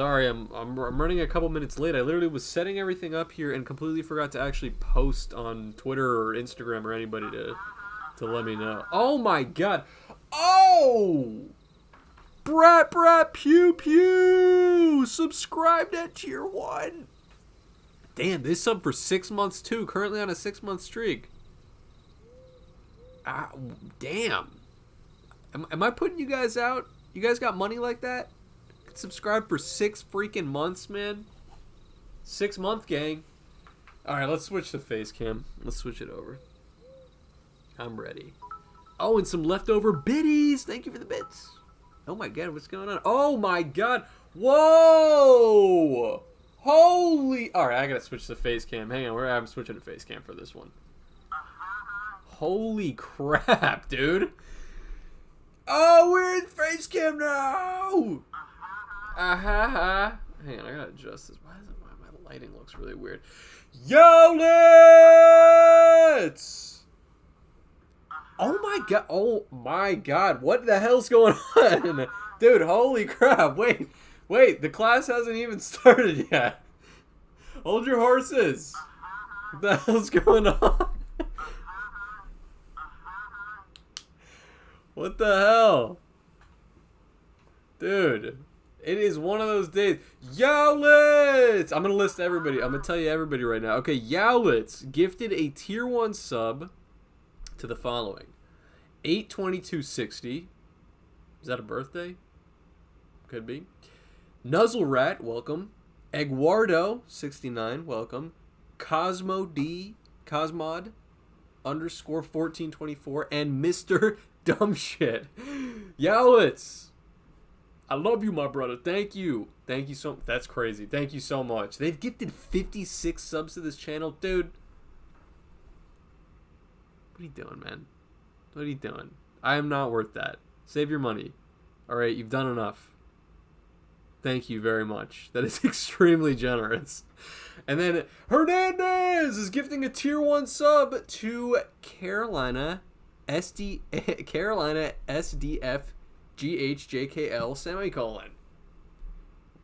Sorry, I'm running a couple minutes late. I literally was setting everything up here and completely forgot to actually post on Twitter or Instagram or anybody to let me know. Oh my god. Oh! Brat pew pew! Subscribed at tier 1. Damn, this sub for 6 months too. Currently on a 6-month streak. Damn. Am I putting you guys out? You guys got money like that? Subscribe for 6 freaking months, man. 6-month gang. Alright, let's switch to face cam. Let's switch it over. I'm ready. Oh, and some leftover biddies. Thank you for the bits. Oh my god, what's going on? Oh my god. Whoa! Holy... Alright, I gotta switch to face cam. Hang on, I'm switching to face cam for this one. Holy crap, dude. Oh, we're in face cam now! Hang on, I gotta adjust this. Why my lighting looks really weird? Yo, let's! Oh my god, what the hell's going on? Dude, holy crap, wait, the class hasn't even started yet. Hold your horses. What the hell's going on? What the hell? Dude, it is one of those days. Yowlitz! I'm going to list everybody. I'm going to tell you everybody right now. Okay, Yowlitz gifted a tier 1 sub to the following. 8/22/60. Is that a birthday? Could be. Nuzzle Rat, welcome. Eguardo, 69, welcome. Cosmod, _ 1424, and Mr. Dumb Shit. Yowlitz, I love you, my brother. Thank you. Thank you so... That's crazy. Thank you so much. They've gifted 56 subs to this channel. Dude. What are you doing, man? What are you doing? I am not worth that. Save your money. Alright, you've done enough. Thank you very much. That is extremely generous. And then Hernandez is gifting a tier 1 sub to Carolina SDF GHJKL semicolon.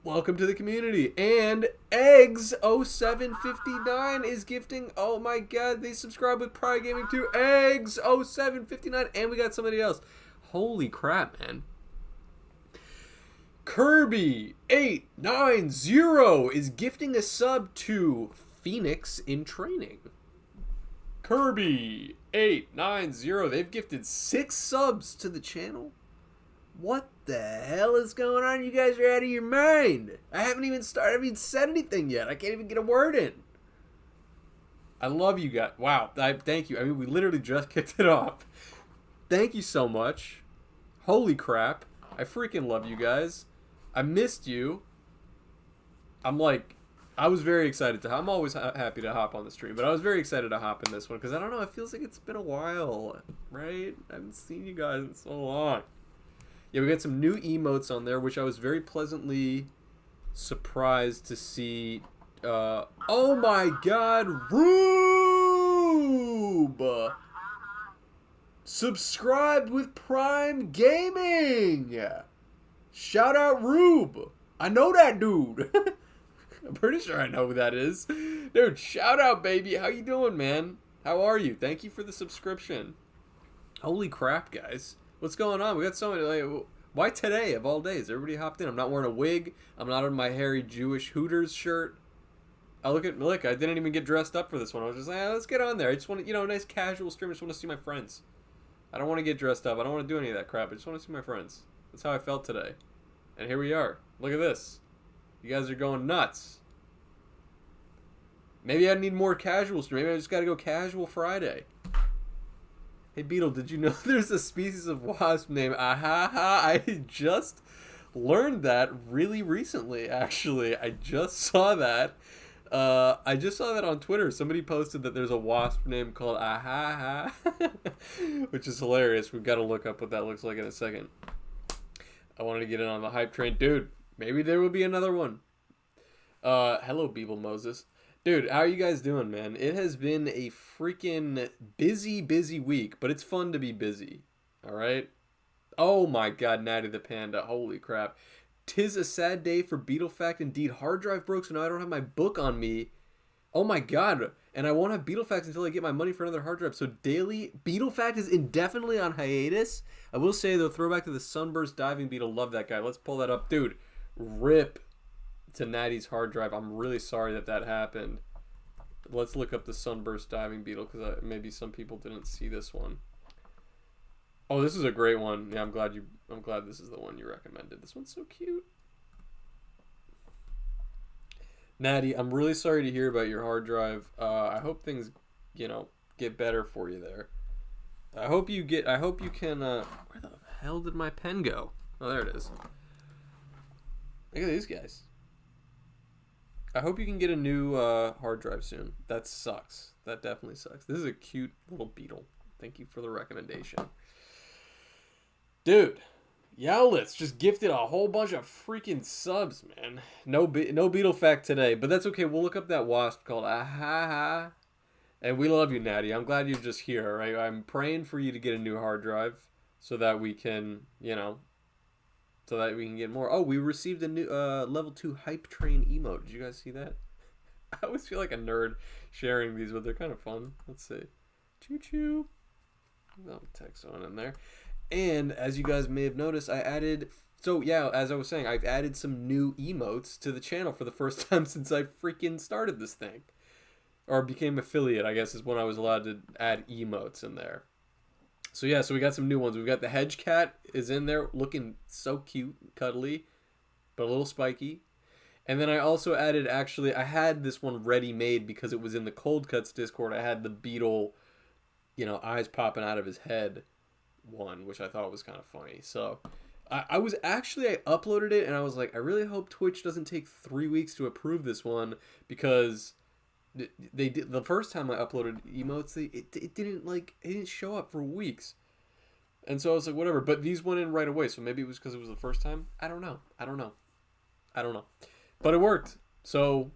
Welcome to the community. And Eggs 0759 is gifting, oh my god, they subscribe with Pride Gaming too. Eggs 0759, and we got somebody else. Holy crap, man. Kirby 890 is gifting a sub to Phoenix in Training. Kirby 890, they've gifted 6 subs to the channel. What the hell is going on? You guys are out of your mind. I haven't even said anything yet. I can't even get a word in. I love you guys. Wow, thank you. I mean, we literally just kicked it off. Thank you so much. Holy crap. I freaking love you guys. I missed you. I was very excited to... I'm always happy to hop on the stream, but I was very excited to hop in this one because I don't know, it feels like it's been a while, right? I haven't seen you guys in so long. Yeah, we got some new emotes on there, which I was very pleasantly surprised to see. Oh my god, Rube! Subscribed with Prime Gaming! Shout out Rube! I know that dude! I'm pretty sure I know who that is. Dude, shout out, baby. How you doing, man? How are you? Thank you for the subscription. Holy crap, guys. What's going on? We got so many, like, why today of all days? Everybody hopped in. I'm not wearing a wig. I'm not in my hairy Jewish Hooters shirt. Look, I didn't even get dressed up for this one. I was just like, let's get on there. I just want to, a nice casual stream. I just want to see my friends. I don't want to get dressed up. I don't want to do any of that crap. I just want to see my friends. That's how I felt today. And here we are. Look at this. You guys are going nuts. Maybe I need more casual stream. Maybe I just got to go casual Friday. Hey, Beetle, did you know there's a species of wasp named Ahaha? I just learned that really recently, actually. I just saw that. I just saw that on Twitter. Somebody posted that there's a wasp named called Ahaha, which is hilarious. We've got to look up what that looks like in a second. I wanted to get in on the hype train. Dude, maybe there will be another one. Hello, Beetle Moses. Dude, how are you guys doing, man? It has been a freaking busy week, but it's fun to be busy. All right? Oh my god, Natty the Panda. Holy crap. 'Tis a sad day for Beetle Fact indeed. Hard drive broke, so now I don't have my book on me. Oh my god. And I won't have Beetle Facts until I get my money for another hard drive. So daily Beetle Fact is indefinitely on hiatus. I will say though, throwback to the Sunburst Diving Beetle. Love that guy. Let's pull that up. Dude, rip to Natty's hard drive. I'm really sorry that that happened. Let's look up the Sunburst Diving Beetle because maybe some people didn't see this one. Oh, this is a great one. Yeah, I'm glad this is the one you recommended. This one's so cute. Natty, I'm really sorry to hear about your hard drive. I hope things, get better for you there. I hope you can, where the hell did my pen go? Oh, there it is. Look at these guys. I hope you can get a new hard drive soon. That sucks. That definitely sucks. This is a cute little beetle. Thank you for the recommendation. Dude, Yowlitz just gifted a whole bunch of freaking subs, man. No Beetle Fact today, but that's okay. We'll look up that wasp called Ahaha. And we love you, Natty. I'm glad you're just here, right? I'm praying for you to get a new hard drive so that we can, so that we can get more. Oh, we received a new level 2 hype train emote. Did you guys see that? I always feel like a nerd sharing these, but they're kind of fun. Let's see. Choo choo. No text on in there. And as you guys may have noticed, I added, as I was saying, I've added some new emotes to the channel for the first time since I freaking started this thing. Or became affiliate, I guess, is when I was allowed to add emotes in there. So we got some new ones. We've got the Hedge Cat is in there looking so cute, cuddly, but a little spiky. And then I also added, I had this one ready made because it was in the Cold Cuts Discord. I had the Beetle, eyes popping out of his head one, which I thought was kind of funny. So I uploaded it and I was like, I really hope Twitch doesn't take 3 weeks to approve this one because they did the first time I uploaded emotes, it didn't show up for weeks. And so I was like, whatever, but these went in right away. So maybe it was because it was the first time. I don't know. But it worked. So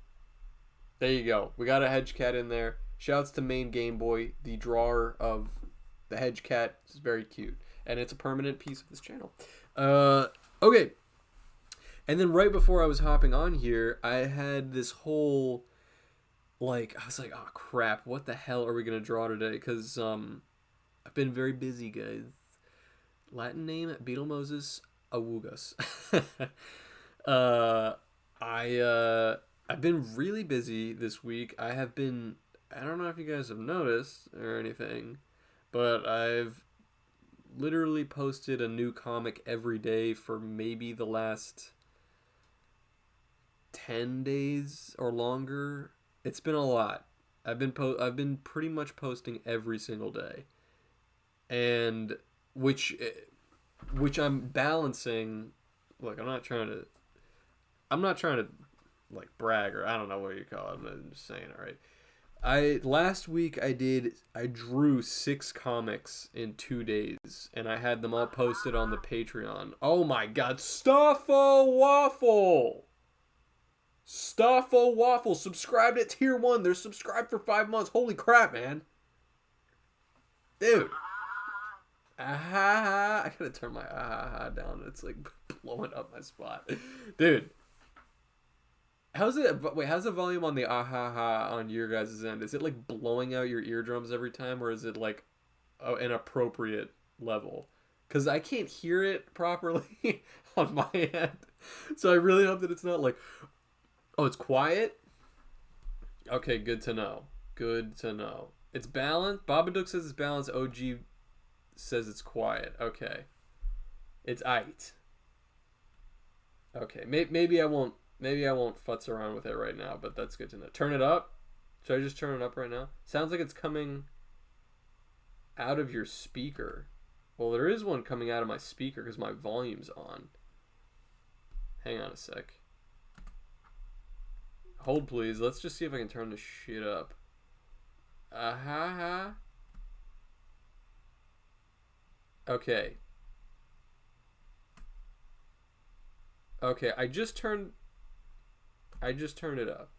there you go. We got a Hedge Cat in there. Shouts to Main Game Boy, the drawer of the Hedge Cat. Is very cute, and it's a permanent piece of this channel. Okay. And then right before I was hopping on here, I had this whole I was like, oh crap, what the hell are we gonna draw today? Because I've been very busy, guys. Latin name Beetle Moses Awugus. I've been really busy this week. I don't know if you guys have noticed or anything, but I've literally posted a new comic every day for maybe the last 10 days or longer. It's been a lot. I've been pretty much posting every single day, and which I'm balancing. Look, I'm not trying to brag, or I don't know what you call it. I'm just saying, all right. Last week I drew 6 comics in 2 days, and I had them all posted on the Patreon. Oh my god, Stuffo Waffle! Stuffo Waffle, subscribed at tier 1. They're subscribed for 5 months. Holy crap, man. Dude. I gotta turn my down. It's like blowing up my spot. Dude. How's the volume on the on your guys' end? Is it like blowing out your eardrums every time, or is it like an appropriate level? Because I can't hear it properly on my end. So I really hope that it's not like, oh, it's quiet? Okay, good to know. Good to know. It's balanced. Babadook says it's balanced. OG says it's quiet. Okay. It's aight. Okay, maybe I won't futz around with it right now, but that's good to know. Turn it up? Should I just turn it up right now? Sounds like it's coming out of your speaker. Well, there is one coming out of my speaker because my volume's on. Hang on a sec. Hold, please. Let's just see if I can turn this shit up. Okay. Okay, I just turned it up.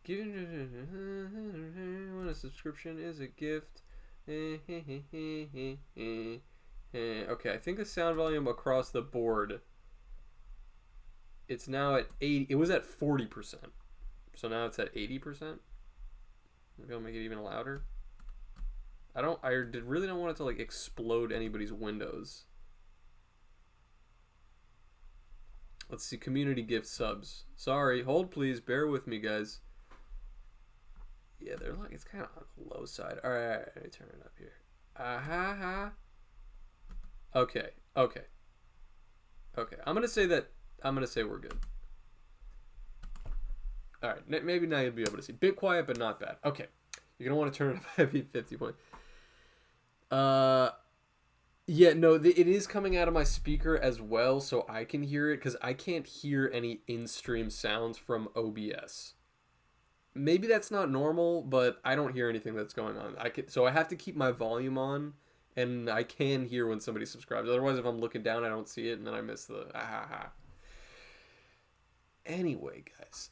When a subscription is a gift. Okay, I think the sound volume across the board It's now at 80. It was at 40%. So now it's at 80%. Maybe I'll make it even louder. I really don't want it to like explode anybody's windows. Let's see, community gift subs. Sorry, hold please, bear with me, guys. Yeah, they're like, it's kind of on the low side. All right, let me turn it up here. Okay. I'm gonna say we're good. All right, maybe now you'll be able to see. Bit quiet, but not bad. Okay, you're gonna want to turn it up heavy 50 point. Yeah, no, it is coming out of my speaker as well, so I can hear it, because I can't hear any in-stream sounds from OBS. Maybe that's not normal, but I don't hear anything that's going on. So I have to keep my volume on, and I can hear when somebody subscribes. Otherwise, if I'm looking down, I don't see it, and then I miss the ah. Anyway, guys,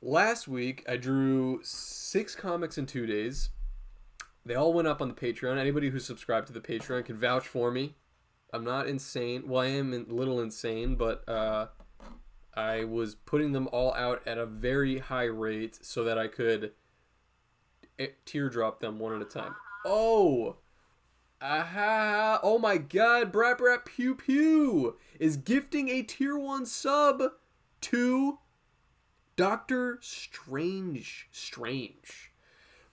last week I drew 6 comics in 2 days. They all went up on the Patreon. Anybody who's subscribed to the Patreon can vouch for me. I'm not insane. Well, I am a little insane, but I was putting them all out at a very high rate so that I could teardrop them one at a time. Oh! Aha! Oh my god, Brat Brat Pew Pew is gifting a tier 1 sub to Dr. Strange.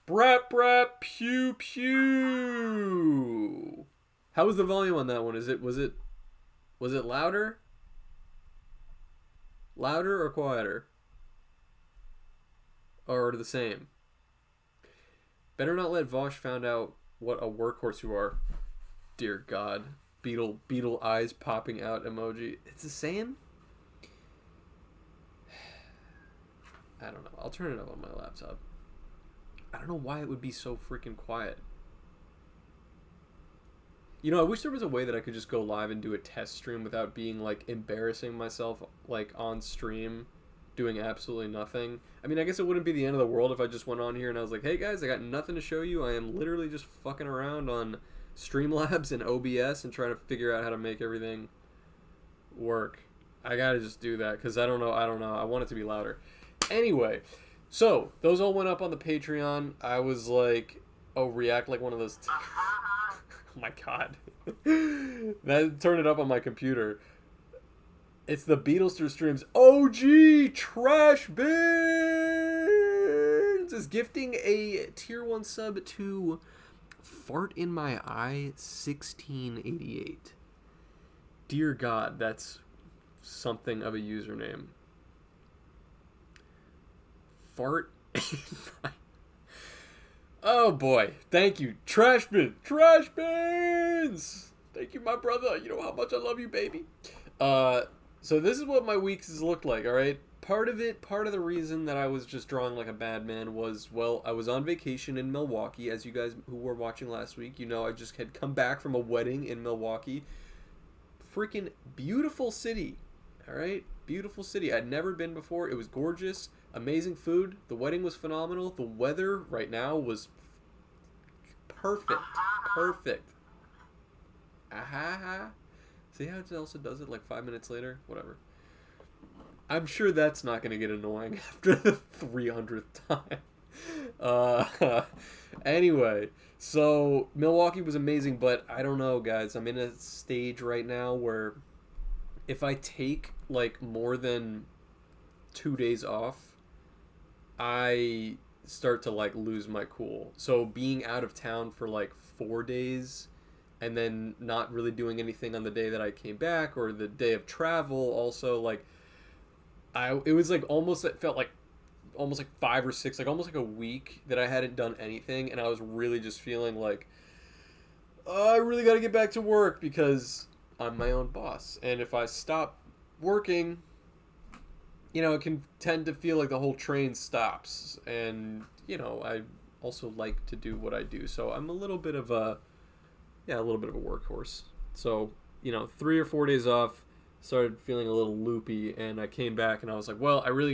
Brat Brat Pew Pew. How was the volume on that one? Was it louder? Louder or quieter? Or the same? Better not let Vosh found out what a workhorse you are. Dear God. Beetle eyes popping out emoji. It's the same? I don't know. I'll turn it up on my laptop. I don't know why it would be so freaking quiet. You know, I wish there was a way that I could just go live and do a test stream without being, like, embarrassing myself, like, on stream, doing absolutely nothing. I mean, I guess it wouldn't be the end of the world if I just went on here and I was like, hey, guys, I got nothing to show you. I am literally just fucking around on Streamlabs and OBS and trying to figure out how to make everything work. I gotta just do that, because I don't know. I want it to be louder. Anyway, so, those all went up on the Patreon. I was like, oh, react like one of those... oh my god. That turned it up on my computer. It's the Beetlester Streams OG Trash Bins is gifting a tier 1 sub to Fart in My Eye 1688. Dear God, that's something of a username. Fart in my... Oh boy, thank you. Trash bins! Thank you, my brother. You know how much I love you, baby. So this is what my weeks has looked like, alright? Part of the reason that I was just drawing like a bad man was, well, I was on vacation in Milwaukee. As you guys who were watching last week, you know I just had come back from a wedding in Milwaukee. Freaking beautiful city, alright? Beautiful city. I'd never been before. It was gorgeous. Amazing food. The wedding was phenomenal. The weather right now was perfect. Aha. See how Elsa does it like 5 minutes later? Whatever. I'm sure that's not going to get annoying after the 300th time. Anyway, so Milwaukee was amazing, but I don't know, guys. I'm in a stage right now where if I take like more than 2 days off, I start to like lose my cool. So being out of town for like 4 days and then not really doing anything on the day that I came back or the day of travel also, like it was like it felt like almost like 5 or 6, like almost like a week that I hadn't done anything, and I was really just feeling like, oh, I really got to get back to work because I'm my own boss. And if I stop working, you know, it can tend to feel like the whole train stops. And, you know, I also like to do what I do. So I'm a little bit of a workhorse. So, you know, 3 or 4 days off, started feeling a little loopy, and I came back and I was like, well, I really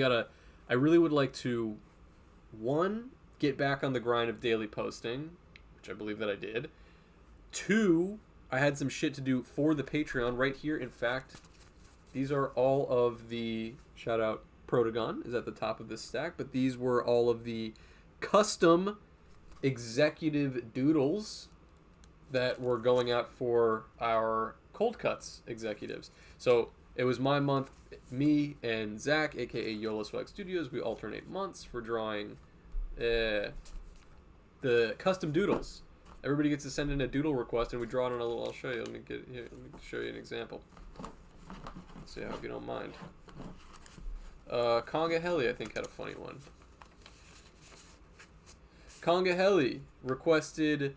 would like to, 1, get back on the grind of daily posting, which I believe that I did. 2, I had some shit to do for the Patreon right here. In fact, These are all of the, shout out Protagon is at the top of this stack, but these were all of the custom executive doodles that were going out for our Cold Cuts executives. So it was my month. Me and Zach, aka YOLO Swag Studios, we alternate months for drawing the custom doodles. Everybody gets to send in a doodle request, and we draw it on a little. I'll show you. Let me show you an example. Let's see, I hope you don't mind. Conga Heli, I think, had a funny one. Conga Heli requested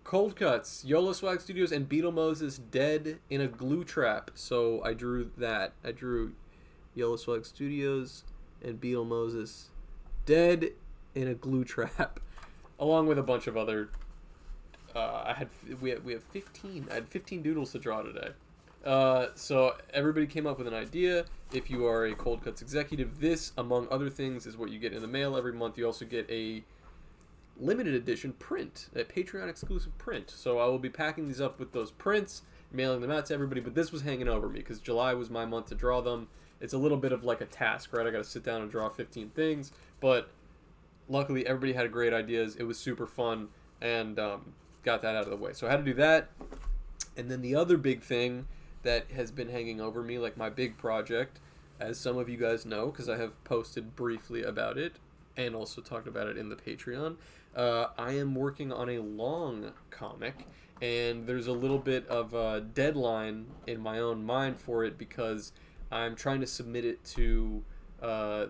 Cold Cuts, YOLO Swag Studios, and Beetle Moses dead in a glue trap. So I drew that. I drew YOLO Swag Studios and Beetle Moses dead in a glue trap, along with a bunch of other. We have 15. I had 15 doodles to draw today. So everybody came up with an idea. If you are a Cold Cuts executive, this, among other things, is what you get in the mail every month. You also get a limited edition print, a Patreon exclusive print. So I will be packing these up with those prints, mailing them out to everybody. But this was hanging over me because July was my month to draw them. It's a little bit of like a task, right? I got to sit down and draw 15 things. But luckily, everybody had great ideas. It was super fun, and got that out of the way. So I had to do that. And then the other big thing that has been hanging over me, like my big project, as some of you guys know, because I have posted briefly about it and also talked about it in the Patreon, I am working on a long comic, and there's a little bit of a deadline in my own mind for it because I'm trying to submit it to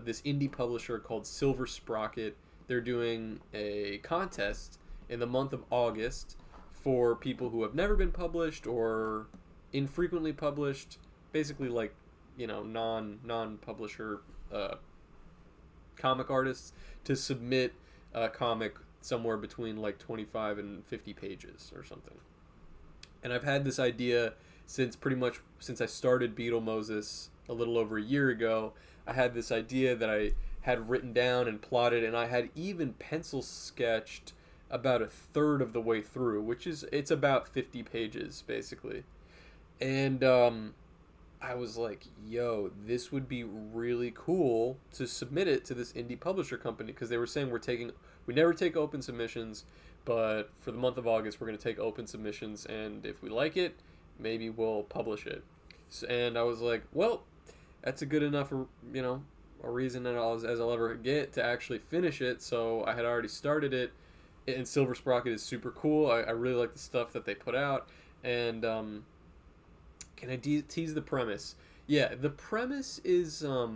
this indie publisher called Silver Sprocket. They're doing a contest in the month of August for people who have never been published or infrequently published, basically like, you know, non-publisher comic artists, to submit a comic somewhere between like 25 and 50 pages or something. And I've had this idea since I started Beetle Moses a little over a year ago. I had this idea that I had written down and plotted, and I had even pencil sketched about a third of the way through, it's about 50 pages basically. And I was like, yo, this would be really cool to submit it to this indie publisher company, because they were saying we never take open submissions, but for the month of August we're going to take open submissions, and if we like it, maybe we'll publish it. And I was like, well, that's a good enough, you know, a reason as I'll ever get to actually finish it. So I had already started it, and Silver Sprocket is super cool. I really like the stuff that they put out. And can I tease the premise? Yeah, the premise is let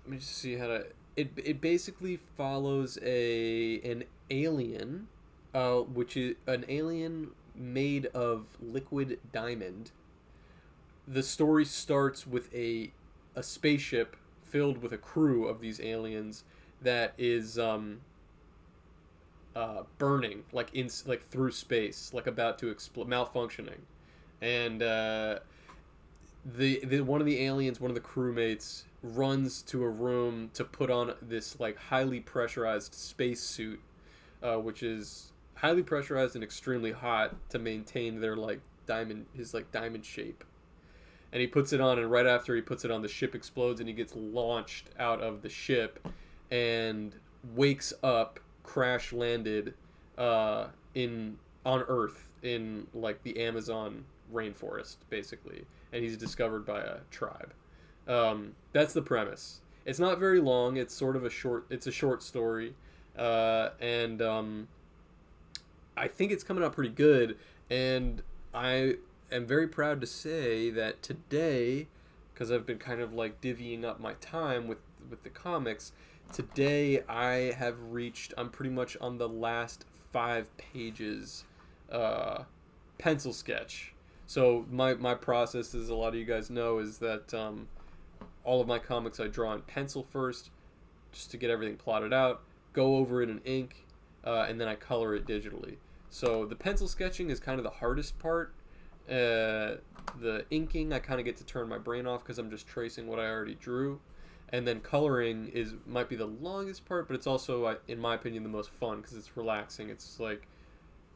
me just see how to. It basically follows an alien, which is an alien made of liquid diamond. The story starts with a spaceship filled with a crew of these aliens that is burning, like through space, like about to explode, malfunctioning. And the one of the aliens, one of the crewmates, runs to a room to put on this like highly pressurized space suit, which is highly pressurized and extremely hot to maintain their diamond shape. And he puts it on, and right after he puts it on, the ship explodes, and he gets launched out of the ship and wakes up crash landed on Earth in like the Amazon rainforest, basically, and he's discovered by a tribe. That's the premise. It's not very long. It's sort of a short story, and I think it's coming out pretty good. And I am very proud to say that today, because I've been kind of like divvying up my time with the comics, today I'm pretty much on the last 5 pages pencil sketch. So my process, as a lot of you guys know, is that all of my comics I draw in pencil first, just to get everything plotted out, go over it in ink, and then I color it digitally. So the pencil sketching is kind of the hardest part. The inking, I kind of get to turn my brain off because I'm just tracing what I already drew. And then coloring might be the longest part, but it's also, in my opinion, the most fun because it's relaxing. It's like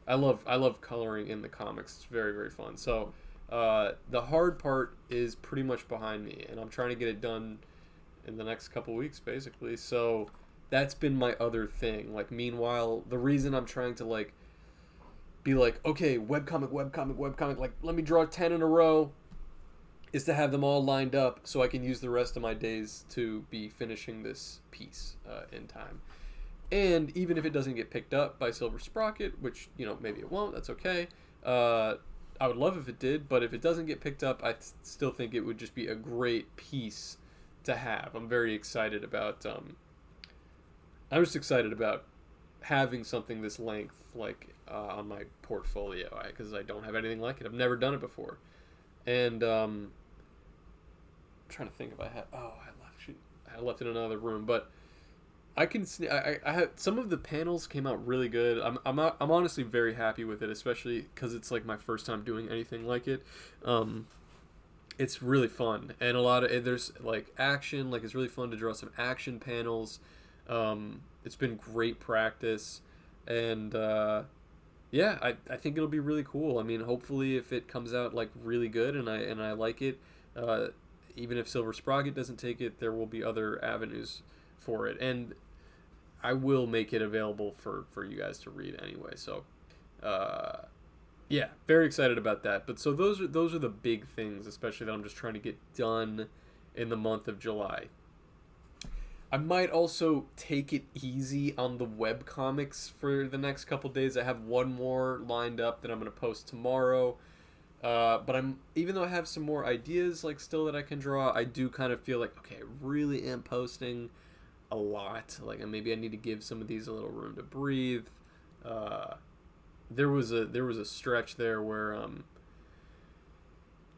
I love coloring in the comics. It's very, very fun. So the hard part is pretty much behind me, and I'm trying to get it done in the next couple weeks, basically. So that's been my other thing. Like, meanwhile, the reason I'm trying to like be like, okay, webcomic, like, let me draw 10 in a row, is to have them all lined up so I can use the rest of my days to be finishing this piece in time. And even if it doesn't get picked up by Silver Sprocket, which, maybe it won't, that's okay. I would love if it did, but if it doesn't get picked up, I still think it would just be a great piece to have. I'm very excited about, I'm just excited about having something this length, like, on my portfolio, because I don't have anything like it. I've never done it before. And, I'm trying to think if I had, I left it in another room, but I can see, I have, some of the panels came out really good. I'm honestly very happy with it, especially because it's like my first time doing anything like it. It's really fun, and there's like action, like it's really fun to draw some action panels. It's been great practice, and yeah, I think it'll be really cool. I mean, hopefully if it comes out like really good and I like it, even if Silver Sprocket doesn't take it, there will be other avenues for it, and I will make it available for you guys to read anyway. So yeah, very excited about that. But so those are the big things, especially that I'm just trying to get done in the month of July. I might also take it easy on the webcomics for the next couple days. I have one more lined up that I'm going to post tomorrow. But even though I have some more ideas like still that I can draw, I do kind of feel like, okay, I really am posting a lot. Like, maybe I need to give some of these a little room to breathe. There was a stretch there where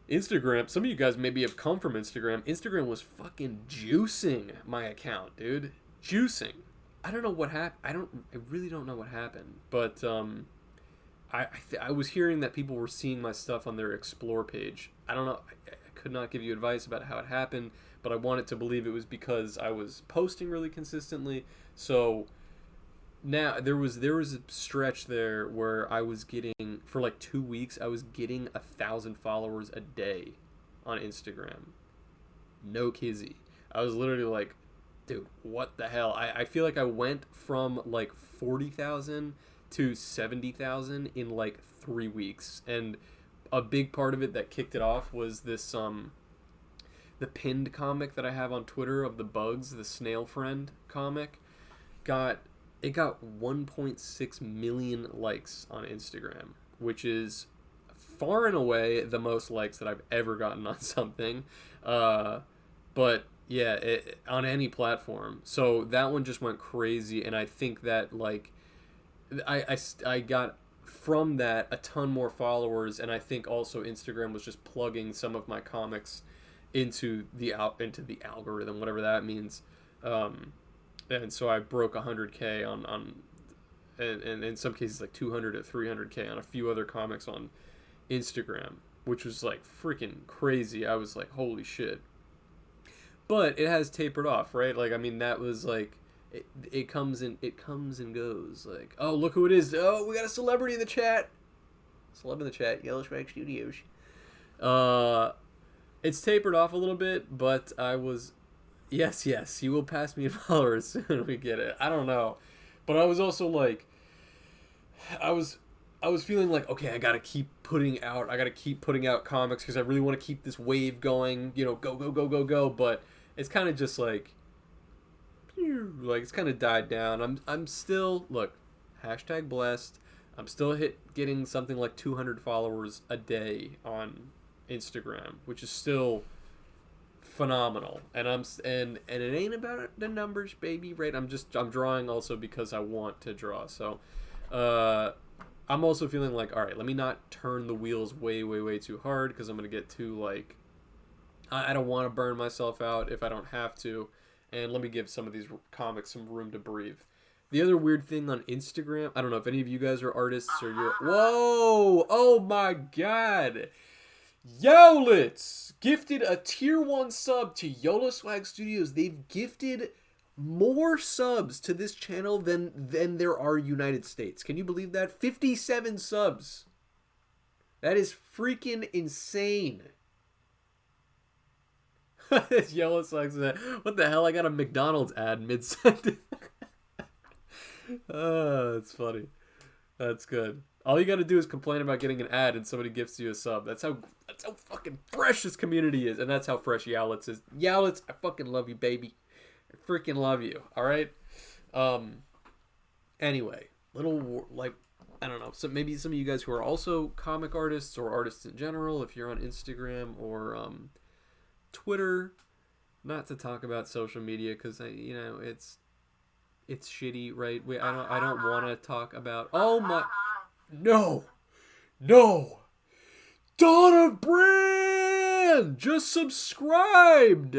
Instagram, some of you guys maybe have come from Instagram. Instagram was fucking juicing my account, dude. Juicing. I don't know what happened. I really don't know what happened. But I was hearing that people were seeing my stuff on their Explore page. I don't know. I could not give you advice about how it happened, but I wanted to believe it was because I was posting really consistently. So now there was a stretch there where I was getting, for like 2 weeks, I was getting 1,000 followers a day on Instagram. No kizzy. I was literally like, dude, what the hell? I feel like I went from like 40,000 to 70,000 in like 3 weeks. And a big part of it that kicked it off was this the pinned comic that I have on Twitter of the bugs, the snail friend comic, got 1.6 million likes on Instagram, which is far and away the most likes that I've ever gotten on something. But yeah, on any platform. So that one just went crazy, and I think that like I got from that a ton more followers, and I think also Instagram was just plugging some of my comics into the algorithm, whatever that means. And so I broke 100K on and in some cases like 200 to 300K on a few other comics on Instagram, which was like freaking crazy. I was like, holy shit. But it has tapered off, right? Like, I mean, that was like, it comes and goes. Like, oh, look who it is. Oh, we got a celebrity in the chat. Celeb in the chat, Yellow Swag Studios. It's tapered off a little bit, but I was... Yes, you will pass me a follower as soon as we get it. I don't know. But I was also like... I was feeling like, okay, I gotta keep putting out comics because I really want to keep this wave going, go. But it's kind of just like it's kind of died down. I'm still, look, #blessed. I'm still getting something like 200 followers a day on Instagram, which is still phenomenal. And and it ain't about the numbers, baby, right? I'm drawing also because I want to draw. So I'm also feeling like, all right, let me not turn the wheels way too hard, because I'm gonna get too like, I don't want to burn myself out if I don't have to, and let me give some of these comics some room to breathe. The other weird thing on Instagram, I don't know if any of you guys are artists or you're... Whoa! Oh my god! Yowlitz gifted a tier 1 sub to YOLO Swag Studios. They've gifted more subs to this channel than there are United States. Can you believe that? 57 subs. That is freaking insane. Yellow Sox said, what the hell? I got a McDonald's ad mid-sentence. Oh, that's funny. That's good. All you got to do is complain about getting an ad and somebody gifts you a sub. That's how fucking fresh this community is. And that's how fresh Yowlitz is. Yowlitz, I fucking love you, baby. I freaking love you. All right? Anyway, little, like, I don't know. So maybe some of you guys who are also comic artists or artists in general, if you're on Instagram or Twitter, not to talk about social media because, it's shitty, right? I don't want to talk about... Oh, my... No! Donna Brand just subscribed!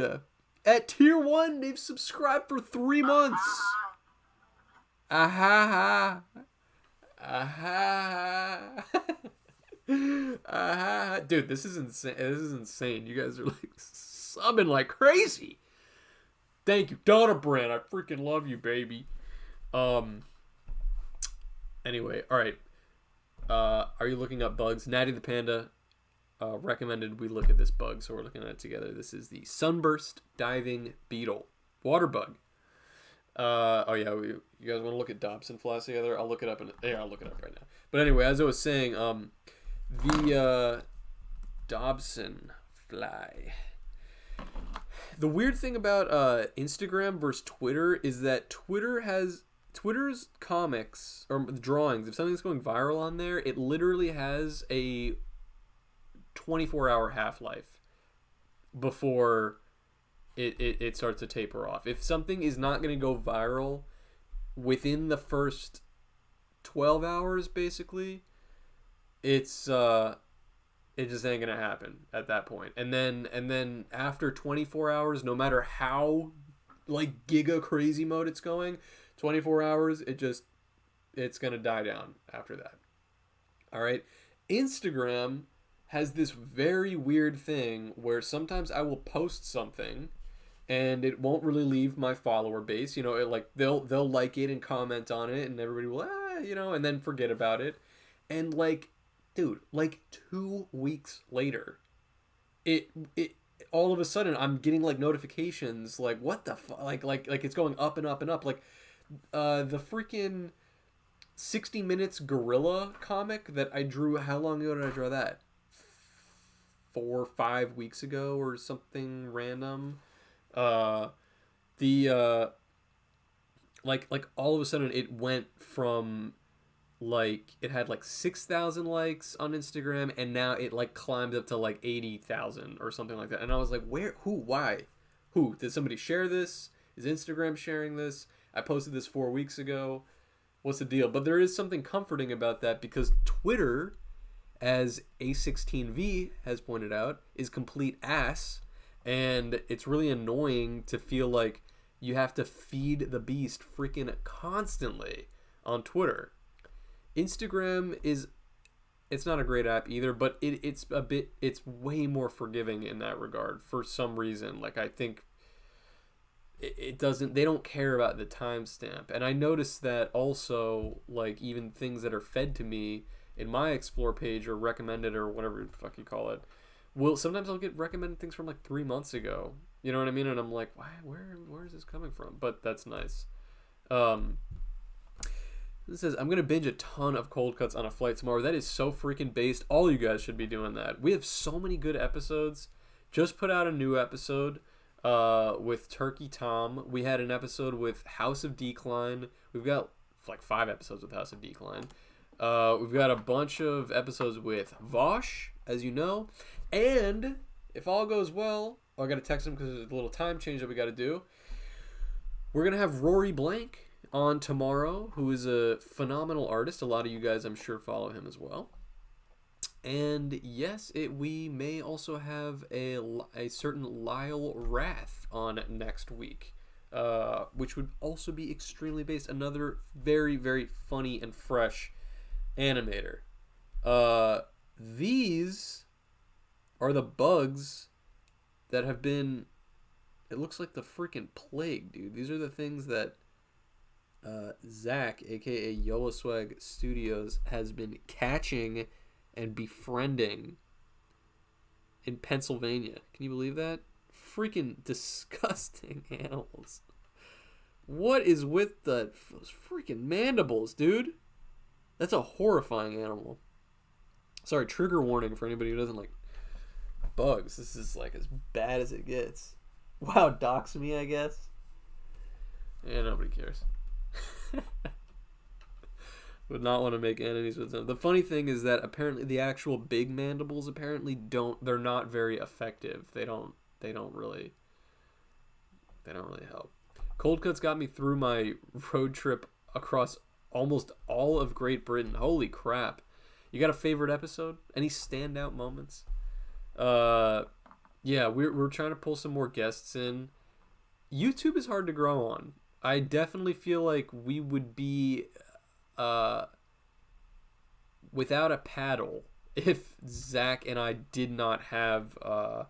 At tier 1, they've subscribed for 3 months. Aha! Dude, this is insane. You guys are like subbing like crazy. Thank you, Donna Brand. I freaking love you, baby. Anyway, all right. Are you looking up bugs? Natty the Panda recommended we look at this bug, so we're looking at it together. This is the Sunburst Diving Beetle. Water bug. Oh yeah, you guys want to look at Dobson flies together? I'll look it up I'll look it up right now. But anyway, as I was saying, the Dobson fly. The weird thing about Instagram versus Twitter is that Twitter's comics or drawings, if something's going viral on there, it literally has a 24-hour half-life before it starts to taper off. If something is not going to go viral within the first 12 hours, basically, it just ain't gonna happen at that point. And then after 24 hours, no matter how like giga crazy mode it's going, 24 hours, it's gonna die down after that. All right. Instagram has this very weird thing where sometimes I will post something and it won't really leave my follower base. They'll like it and comment on it and everybody will and then forget about it. And dude, 2 weeks later, it all of a sudden I'm getting notifications what the fuck, like it's going up and up and up. The freaking 60 Minutes Gorilla comic that I drew. How long ago did I draw that? 4 or 5 weeks ago or something random. All of a sudden it went from it had 6,000 likes on Instagram, and now it climbed up to 80,000 or something like that. And I was like, where, who, why, who? Did somebody share this? Is Instagram sharing this? I posted this 4 weeks ago. What's the deal? But there is something comforting about that, because Twitter, as A16V has pointed out, is complete ass, and it's really annoying to feel like you have to feed the beast freaking constantly on Twitter. Instagram it's not a great app either, but it's way more forgiving in that regard for some reason. I think they don't care about the timestamp. And I noticed that also, even things that are fed to me in my Explore page or recommended or whatever the fuck you call it, sometimes I'll get recommended things from 3 months ago. You know what I mean? And I'm like, why? Where is this coming from? But that's nice. This says, I'm going to binge a ton of cold cuts on a flight tomorrow. That is so freaking based. All you guys should be doing that. We have so many good episodes. Just put out a new episode with Turkey Tom. We had an episode with House of Decline. We've got 5 episodes with House of Decline. We've got a bunch of episodes with Vosh, as you know. And if all goes well, I got to text him because there's a little time change that we got to do. We're going to have Rory Blank on tomorrow, who is a phenomenal artist. A lot of you guys, I'm sure, follow him as well. And yes, we may also have a certain Lyle Rath on next week, which would also be extremely based. Another very, very funny and fresh animator. These are the bugs that have been It looks like the freaking plague, dude. These are the things that Zach, aka Yola Swag Studios, has been catching and befriending in Pennsylvania. Can you believe that? Freaking disgusting animals. What is with those freaking mandibles, dude? That's a horrifying animal. Sorry, trigger warning for anybody who doesn't like bugs. This is like as bad as it gets. Wow, dox me, I guess. Yeah, nobody cares. Would not want to make enemies with them. The funny thing is that apparently the actual big mandibles apparently they're not very effective. They don't really help. Cold cuts got me through my road trip across almost all of Great Britain. Holy crap. You got a favorite episode? Any standout moments? Yeah, we're trying to pull some more guests in. YouTube is hard to grow on. I definitely feel like we would be without a paddle if Zach and I did not have a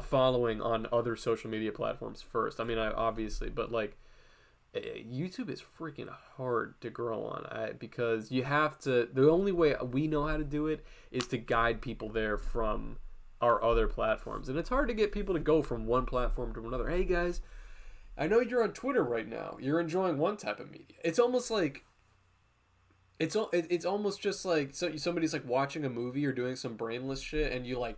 following on other social media platforms first. I mean, obviously, but like YouTube is freaking hard to grow on because you have to. The only way we know how to do it is to guide people there from our other platforms, and it's hard to get people to go from one platform to another. Hey guys, I know you're on Twitter right now. You're enjoying one type of media. It's almost like it's almost just like somebody's like watching a movie or doing some brainless shit, and you like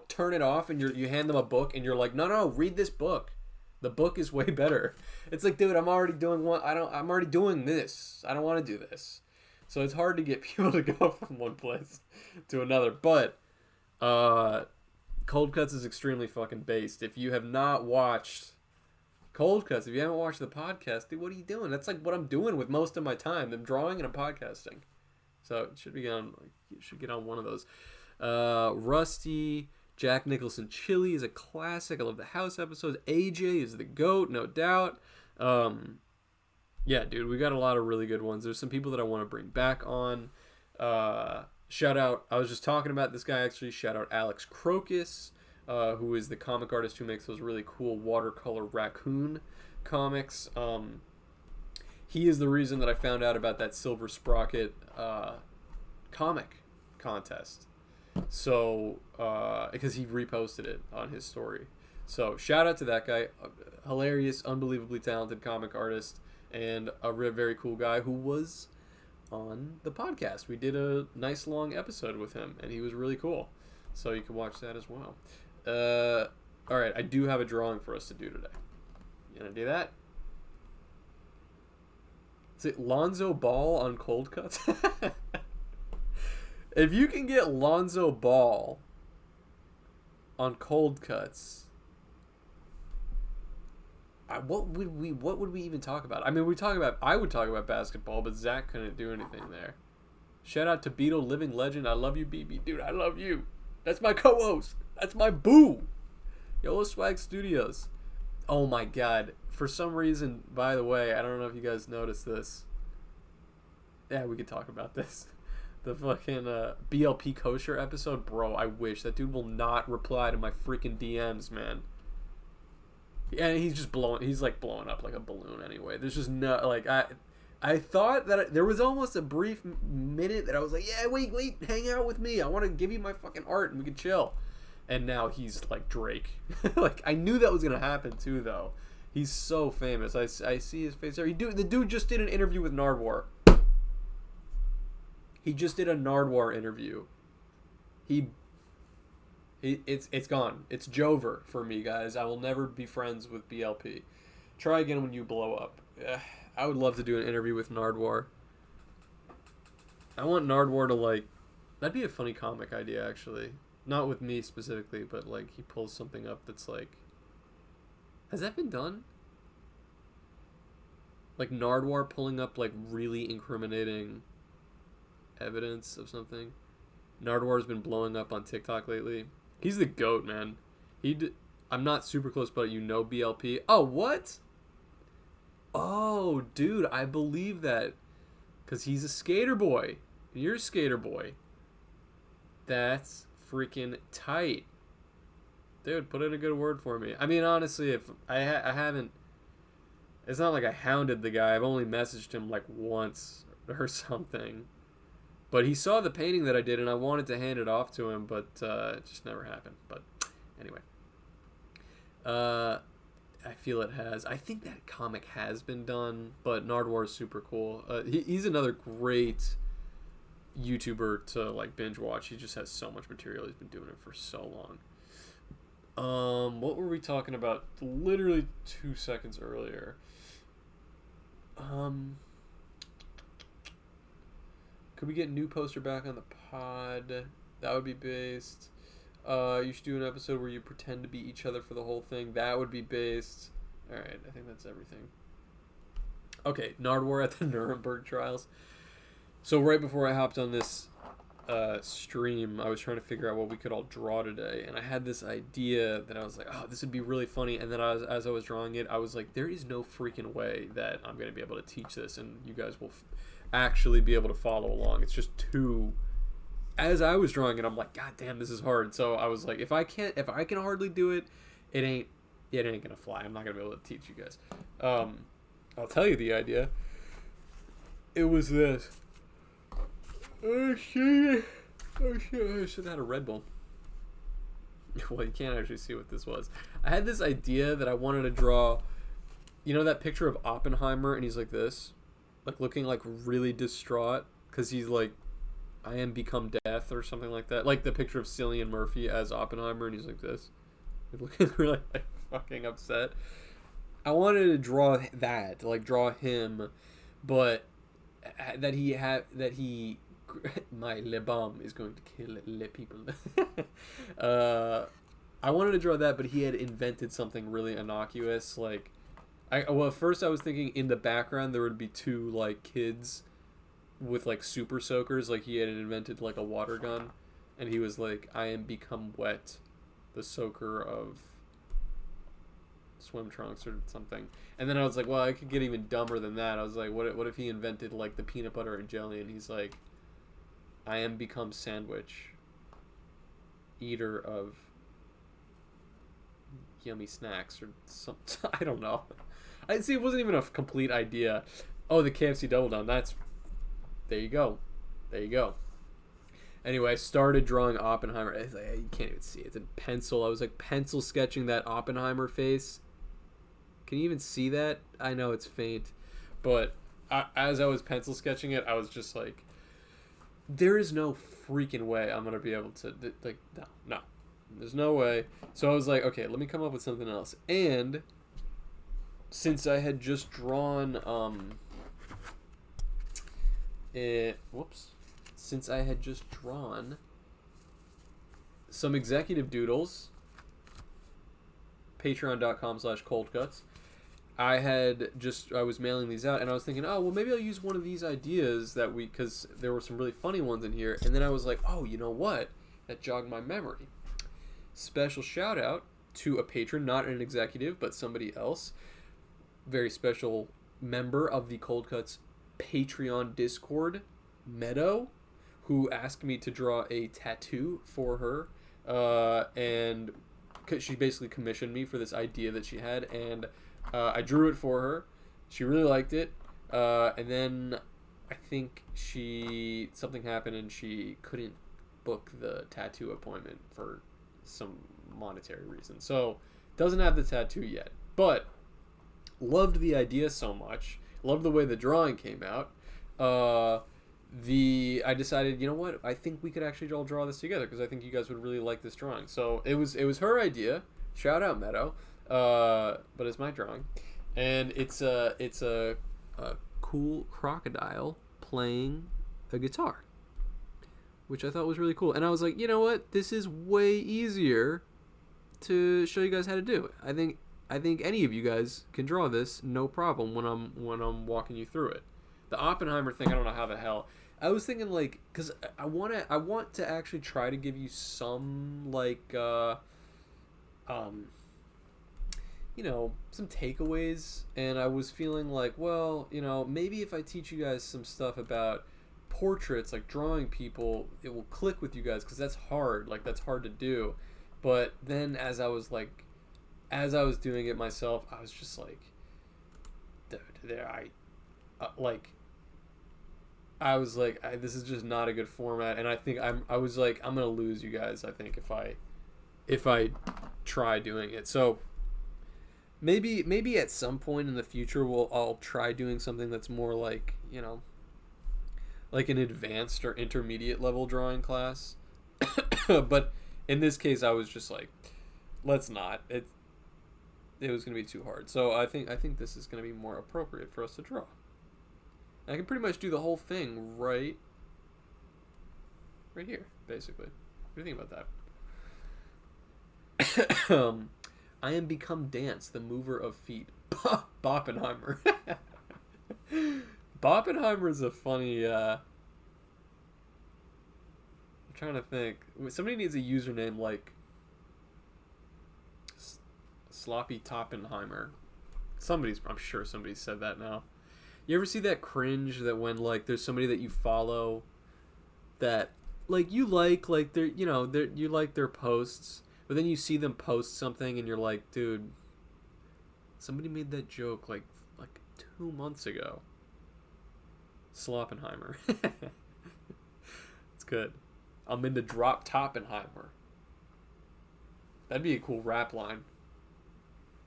turn it off, and you hand them a book, and you're like, no, read this book. The book is way better. It's like, dude, I'm already doing I'm already doing this. I don't want to do this. So it's hard to get people to go from one place to another. But Cold Cuts is extremely fucking based. If you have not watched Cold Cuts, if you haven't watched the podcast, dude, what are you doing? That's like what I'm doing with most of my time. I'm drawing and I'm podcasting. So it should be on. You should get on one of those. Rusty, Jack Nicholson Chili is a classic. I love the house episodes. AJ is the GOAT, no doubt. Yeah, dude, we got a lot of really good ones. There's some people that I want to bring back on. Shout out, I was just talking about this guy actually. Shout out Alex Crocus, who is the comic artist who makes those really cool watercolor raccoon comics. He is the reason that I found out about that Silver Sprocket comic contest. So, because he reposted it on his story. So, shout out to that guy. Hilarious, unbelievably talented comic artist, and a very cool guy who was on the podcast. We did a nice long episode with him, and he was really cool. So, you can watch that as well. Alright, I do have a drawing for us to do today. You gonna do that? Is it Lonzo Ball on Cold Cuts? If you can get Lonzo Ball on Cold Cuts, what would we even talk about? I mean, I would talk about basketball, but Zach couldn't do anything there. Shout out to Beetle, living legend. I love you, BB. Dude, I love you. That's my co-host. That's my boo. Yola Swag Studios. Oh my god. For some reason, by the way, I don't know if you guys noticed this. Yeah, we could talk about this. The fucking BLP Kosher episode, bro, I wish. That dude will not reply to my freaking DMs, man. And he's like blowing up like a balloon anyway. There's just no, like, I thought that there was almost a brief minute that I was like, yeah, wait, hang out with me. I want to give you my fucking art and we can chill. And now he's like Drake. Like, I knew that was going to happen too, though. He's so famous. I see his face there. The dude just did an interview with Nardwar. He just did a Nardwar interview. It's gone. It's Jover for me, guys. I will never be friends with BLP. Try again when you blow up. I would love to do an interview with Nardwar. I want Nardwar to, like... That'd be a funny comic idea, actually. Not with me specifically, but, like, he pulls something up that's, like... Has that been done? Like, Nardwar pulling up, like, really incriminating evidence of something. Nardwar's been blowing up on TikTok lately. He's the GOAT, man. I'm not super close, but you know BLP. Oh, what? Oh, dude, I believe that. Because he's a skater boy. And you're a skater boy. That's freaking tight. Dude, put in a good word for me. I mean, honestly, if I haven't, it's not like I hounded the guy. I've only messaged him like once or something. But he saw the painting that I did, and I wanted to hand it off to him, but it just never happened. But anyway, I feel it has. I think that comic has been done, but Nardwar is super cool. He's another great YouTuber to like binge watch. He just has so much material. He's been doing it for so long. What were we talking about literally 2 seconds earlier? Could we get new poster back on the pod? That would be based. You should do an episode where you pretend to be each other for the whole thing. That would be based. Alright, I think that's everything. Okay, Nardwar at the Nuremberg trials. So right before I hopped on this stream, I was trying to figure out what we could all draw today, and I had this idea that I was like, oh, this would be really funny, and then as I was drawing it, I was like, there is no freaking way that I'm going to be able to teach this, and you guys will actually be able to follow along. It's just too... As I was drawing it, I'm like, god damn, this is hard. So I was like, if I can hardly do it, it ain't gonna fly. I'm not gonna be able to teach you guys. I'll tell you the idea. It was this. Oh shit! I should have had a Red Bull. Well, you can't actually see what this was. I had this idea that I wanted to draw. You know that picture of Oppenheimer, and he's like this, like looking like really distraught because he's like, I am become death or something like that. Like the picture of Cillian Murphy as Oppenheimer, and he's like this, looking really like fucking upset. I wanted to draw that, to like draw him, but that he my le bomb is going to kill le people. I wanted to draw that, but he had invented something really innocuous. Like, at first I was thinking in the background there would be two like kids with like super soakers. Like he had invented like a water gun, and he was like, I am become wet, the soaker of swim trunks or something. And then I was like, well, I could get even dumber than that. I was like, what if he invented like the peanut butter and jelly, and he's like, I am become sandwich, eater of yummy snacks or something. I don't know. I see, it wasn't even a complete idea. Oh, the KFC Double Down. That's, there you go. Anyway, I started drawing Oppenheimer. It's like, you can't even see it. It's in pencil. I was like pencil sketching that Oppenheimer face. Can you even see that? I know it's faint, but as I was pencil sketching it, I was just like, there is no freaking way I'm gonna be able to, like, no, there's no way. So I was like, okay, let me come up with something else. And since I had just drawn since I had just drawn some executive doodles, patreon.com/coldcuts, I was mailing these out, and I was thinking, oh, well, maybe I'll use one of these ideas because there were some really funny ones in here. And then I was like, oh, you know what? That jogged my memory. Special shout out to a patron, not an executive, but somebody else. Very special member of the Cold Cuts Patreon Discord, Meadow, who asked me to draw a tattoo for her. And she basically commissioned me for this idea that she had, and I drew it for her. She really liked it, and then I think something happened and she couldn't book the tattoo appointment for some monetary reason. So doesn't have the tattoo yet, but loved the idea so much. Loved the way the drawing came out. I decided, you know what? I think we could actually all draw this together because I think you guys would really like this drawing. So it was her idea. Shout out Meadow. But it's my drawing, and it's a cool crocodile playing a guitar, which I thought was really cool. And I was like, you know what? This is way easier to show you guys how to do. I think any of you guys can draw this, no problem, when I'm walking you through it. The Oppenheimer thing, I don't know how the hell. I was thinking, like, because I want to actually try to give you some, like, some takeaways, and I was feeling like, well, maybe if I teach you guys some stuff about portraits, like drawing people, it will click with you guys, because that's hard. Like, that's hard to do. But then as I was doing it myself, I was just like, dude, I was like, this is just not a good format, and I was like, I'm gonna lose you guys, I think, if I try doing it. So maybe at some point in the future I'll try doing something that's more like, like an advanced or intermediate level drawing class. But in this case, I was just like, let's not. It was gonna be too hard. So I think this is gonna be more appropriate for us to draw. I can pretty much do the whole thing right here, basically. What do you think about that? I am become dance, the mover of feet. Boppenheimer. Boppenheimer is a funny. I'm trying to think. Somebody needs a username like Sloppy Toppenheimer. I'm sure somebody said that now. You ever see that cringe that when like there's somebody that you follow that like you like they're you like their posts, but then you see them post something and you're like, dude, somebody made that joke like 2 months ago. Sloppenheimer. It's good. I'm into drop Toppenheimer. That'd be a cool rap line.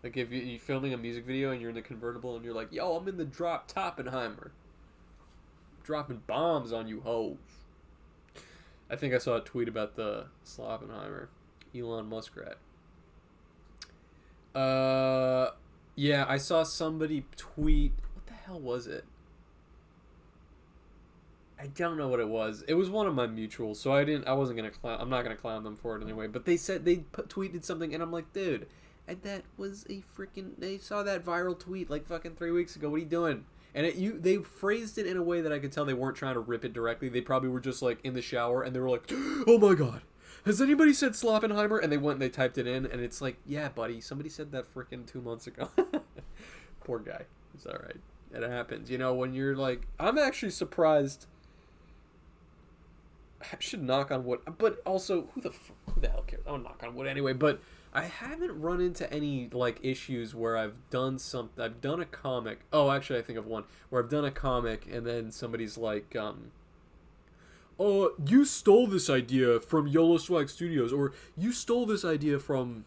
Like if you're filming a music video and you're in the convertible and you're like, yo, I'm in the drop Toppenheimer. Dropping bombs on you hoes. I think I saw a tweet about the Sloppenheimer. Elon Muskrat. Yeah, I saw somebody tweet. What the hell was it? I don't know what it was. It was one of my mutuals, so I'm not gonna clown them for it anyway. But they said tweeted something, and I'm like, dude, and that was a freaking. They saw that viral tweet like fucking 3 weeks ago. What are you doing? And they phrased it in a way that I could tell they weren't trying to rip it directly. They probably were just like in the shower, and they were like, oh my god, has anybody said Sloppenheimer? And they went and they typed it in, and it's like, yeah, buddy, somebody said that freaking 2 months ago. Poor guy. It's all right. It happens. When you're like, I'm actually surprised. I should knock on wood, but also who the hell cares? I'll knock on wood anyway. But I haven't run into any like issues where I've done a comic. Oh, actually, I think of one where I've done a comic and then somebody's like, "Oh, you stole this idea from YOLO Swag Studios," or "You stole this idea from,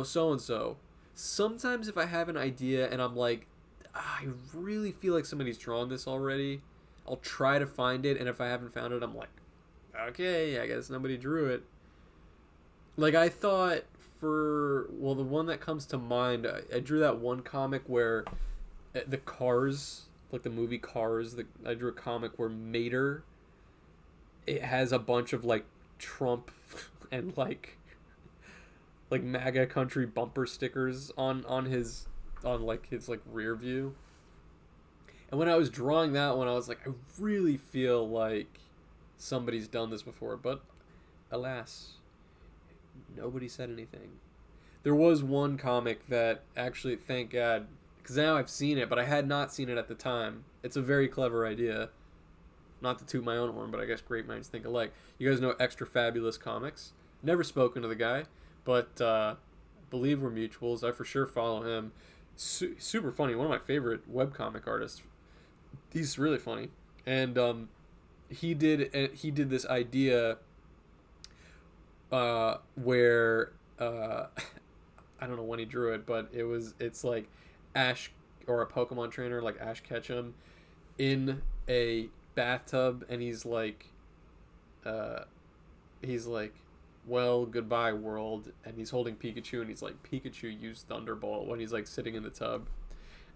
so and so." Sometimes if I have an idea and I'm like, I really feel like somebody's drawn this already, I'll try to find it, and if I haven't found it, I'm like, okay, I guess nobody drew it. Like, I thought the one that comes to mind, I drew that one comic where the Cars, like the movie Cars, I drew a comic where Mater, it has a bunch of, like, Trump and, like MAGA country bumper stickers on his rear view. And when I was drawing that one, I was like, I really feel like somebody's done this before. But alas, nobody said anything. There was one comic that actually, thank God, because now I've seen it, but I had not seen it at the time. It's a very clever idea. Not to toot my own horn, but I guess great minds think alike. You guys know Extra Fabulous Comics. Never spoken to the guy, but believe we're mutuals. I for sure follow him. Super funny. One of my favorite webcomic artists. He's really funny. And he did this idea where I don't know when he drew it, but it's like Ash, or a Pokemon trainer like Ash Ketchum, in a bathtub, and he's like well, goodbye world, and he's holding Pikachu, and he's like, Pikachu used Thunderbolt, when he's like sitting in the tub.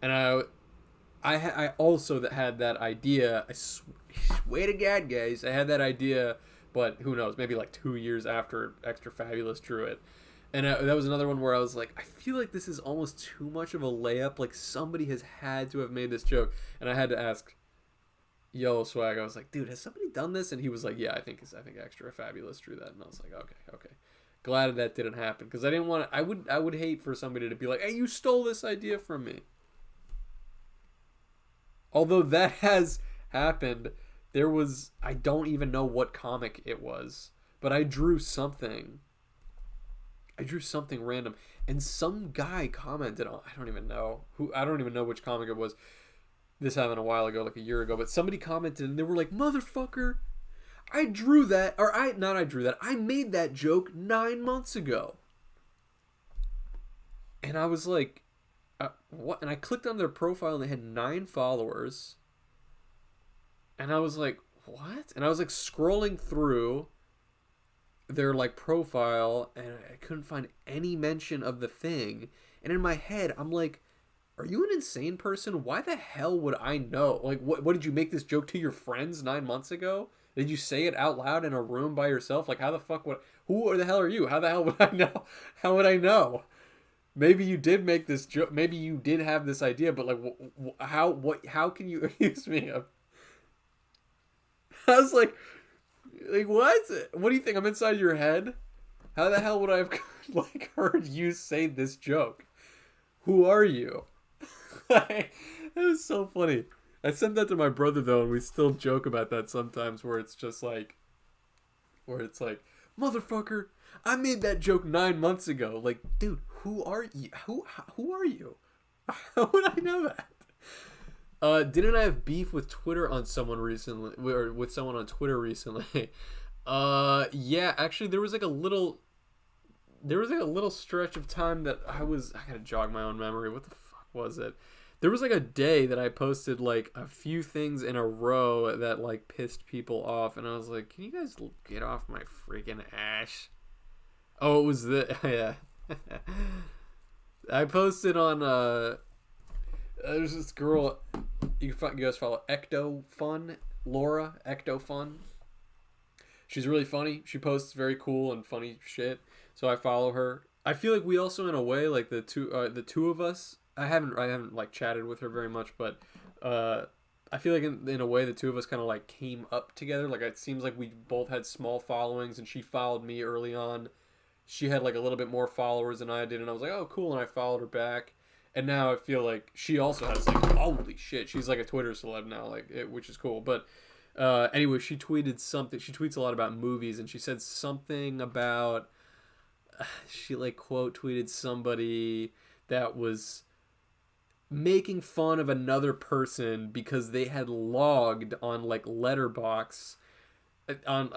And I also had that idea. I swear to God, guys, I had that idea, but who knows, maybe like 2 years after Extra Fabulous drew it. And that was another one where I was like, I feel like this is almost too much of a layup, like somebody has had to have made this joke. And I had to ask Yellow Swag, I was like, dude, has somebody done this? And he was like, yeah, I think Extra Fabulous drew that. And I was like, okay. Glad that didn't happen, because I didn't want to. I would hate for somebody to be like, hey, you stole this idea from me. Although that has happened. I don't even know what comic it was, but I drew something I drew something random, and some guy commented on. I don't even know who. I don't even know which comic it was. This happened a while ago, like a year ago. But somebody commented, and they were like, "Motherfucker, I drew that, or I drew that. I made that joke 9 months ago." And I was like, "What?" And I clicked on their profile, and they had 9 followers. And I was like, "What?" And I was like scrolling through their like profile, and I couldn't find any mention of the thing. And in my head, I'm like, are you an insane person? Why the hell would I know? Like, what did you make this joke to your friends 9 months ago? Did you say it out loud in a room by yourself? Like, how the fuck would... Who the hell are you? How the hell would I know? How would I know? Maybe you did make this joke. Maybe you did have this idea, but like, how can you accuse me of... I was like, what? What do you think? I'm inside your head? How the hell would I have like heard you say this joke? Who are you? It was so funny. I sent that to my brother though, and we still joke about that sometimes. Where it's like, motherfucker, I made that joke 9 months ago. Like, dude, who are you? Who are you? How would I know that? Didn't I have beef with Twitter on someone recently, or with someone on Twitter recently? Yeah, actually, there was like a little stretch of time that I gotta jog my own memory. What the fuck was it? There was like a day that I posted like a few things in a row that like pissed people off, and I was like, can you guys get off my freaking ass? Oh, it was yeah. I posted on there's this girl, you guys follow Ecto Fun, Laura Ecto Fun. She's really funny. She posts very cool and funny shit, so I follow her. I feel like we also, in a way, like the two of us. I haven't like chatted with her very much, but I feel like in a way the two of us kind of like came up together. Like, it seems like we both had small followings, and she followed me early on. She had like a little bit more followers than I did, and I was like, oh cool, and I followed her back. And now I feel like she also has like, holy shit, she's like a Twitter celeb now, like which is cool. But anyway, she tweeted something. She tweets a lot about movies, and she said something about she like quote tweeted somebody that was making fun of another person because they had logged on like Letterboxd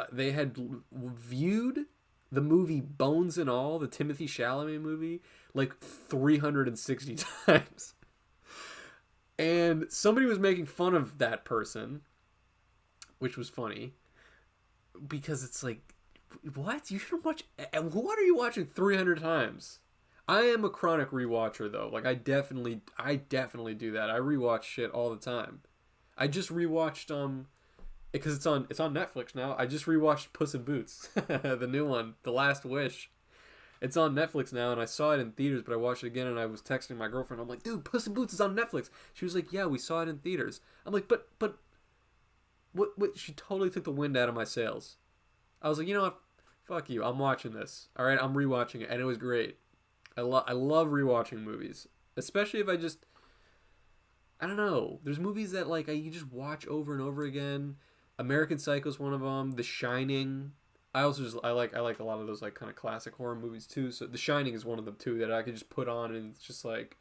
they had viewed the movie Bones and All, the Timothy Chalamet movie, like 360 times. And somebody was making fun of that person, which was funny, because it's like, what? You should watch... What are you watching 300 times? I am a chronic rewatcher, though. Like, I definitely do that. I rewatch shit all the time. I just rewatched, because it's on Netflix now. I just rewatched Puss in Boots, the new one, The Last Wish. It's on Netflix now, and I saw it in theaters, but I watched it again, and I was texting my girlfriend. I'm like, dude, Puss in Boots is on Netflix. She was like, yeah, we saw it in theaters. I'm like, but what? She totally took the wind out of my sails. I was like, you know what? Fuck you. I'm watching this. All right, I'm rewatching it, and it was great. I love rewatching movies, especially if I don't know. There's movies that like you just watch over and over again. American Psycho's one of them. The Shining. I like a lot of those like kind of classic horror movies too. So The Shining is one of them too that I could just put on, and it's just like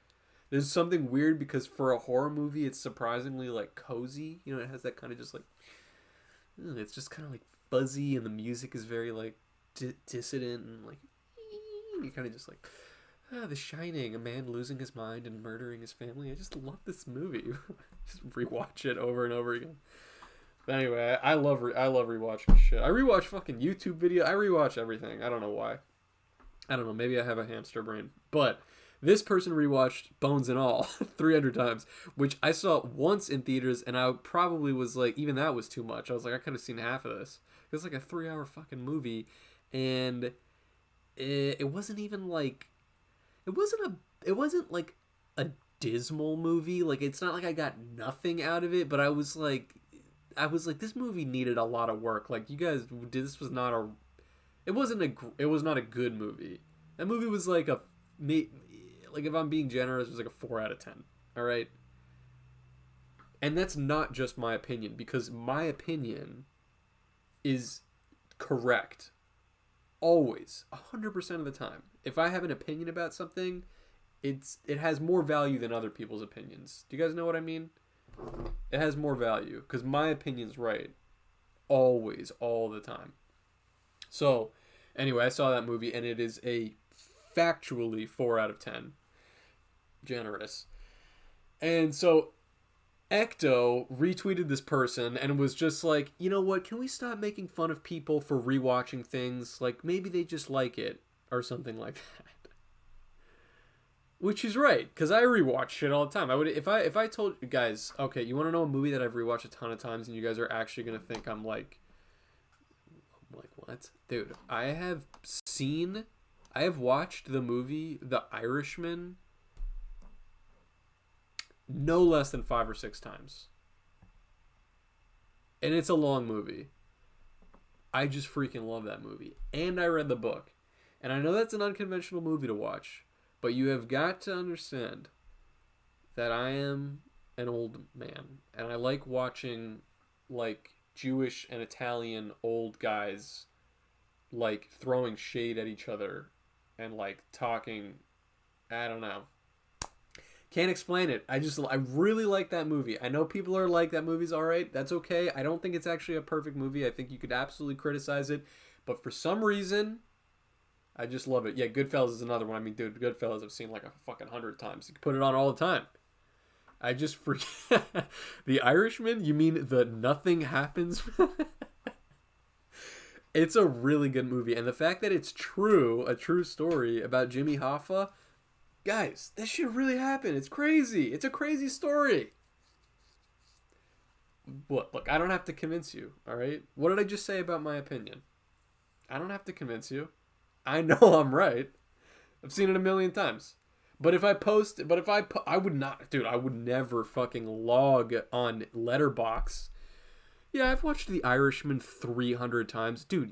there's something weird because for a horror movie it's surprisingly like cozy. You know, it has that kind of just like it's just kind of like fuzzy, and the music is very like dissident, and like you kind of just like The Shining, a man losing his mind and murdering his family. I just love this movie. Just rewatch it over and over again. But anyway, I love rewatching shit. I rewatch fucking YouTube video. I rewatch everything. I don't know why. I don't know. Maybe I have a hamster brain. But this person rewatched Bones and All 300 times, which I saw once in theaters, and I probably was like, even that was too much. I was like, I could have seen half of this. It was like a 3-hour fucking movie, and it wasn't even like, it wasn't like a dismal movie. Like, it's not like I got nothing out of it, but I was like, this movie needed a lot of work. Like, you guys, this was not a, it was not a good movie. That movie was like like, if I'm being generous, it was like a 4 out of 10. All right. And that's not just my opinion, because my opinion is correct. Always. 100% of the time. if I have an opinion about something, it has more value than other people's opinions. Do you guys know what I mean? It has more value because my opinion's right. Always, all the time. So, anyway, I saw that movie and it is a factually 4 out of 10. Generous. And so Ecto retweeted this person and was just like, you know what, can we stop making fun of people for rewatching things? Like, maybe they just like it or something like that. Which is right, because I rewatch shit all the time. I would if I told you guys, okay, you want to know a movie that I've rewatched a ton of times and you guys are actually going to think I'm like what? Dude, I have watched the movie The Irishman no less than 5 or 6 times. And it's a long movie. I just freaking love that movie. And I read the book. And I know that's an unconventional movie to watch. But you have got to understand that I am an old man. And I like watching, like, Jewish and Italian old guys, like, throwing shade at each other. And, like, talking, I don't know. Can't explain it. I really like that movie. I know people are like, that movie's alright. That's okay. I don't think it's actually a perfect movie. I think you could absolutely criticize it. But for some reason, I just love it. Yeah, Goodfellas is another one. I mean, dude, Goodfellas I've seen like a fucking 100 times. You can put it on all the time. I just forget. The Irishman? You mean the Nothing Happens? It's a really good movie. And the fact that it's true, a true story about Jimmy Hoffa, guys, this shit really happened. It's crazy. It's a crazy story. What? Look, I don't have to convince you, all right? What did I just say about my opinion? I don't have to convince you. I know I'm right. I've seen it a million times. But if I I would not, dude, I would never fucking log on Letterboxd. Yeah, I've watched The Irishman 300 times. Dude,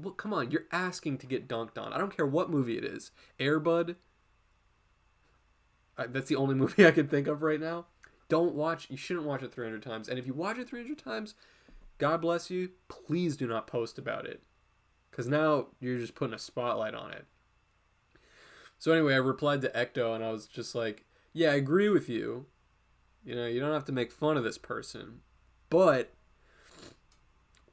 well, come on, you're asking to get dunked on. I don't care what movie it is. Air Bud. That's the only movie I can think of right now. You shouldn't watch it 300 times. And if you watch it 300 times, God bless you, please do not post about it. Because now you're just putting a spotlight on it. So anyway, I replied to Ecto and I was just like, yeah, I agree with you. You know, you don't have to make fun of this person. But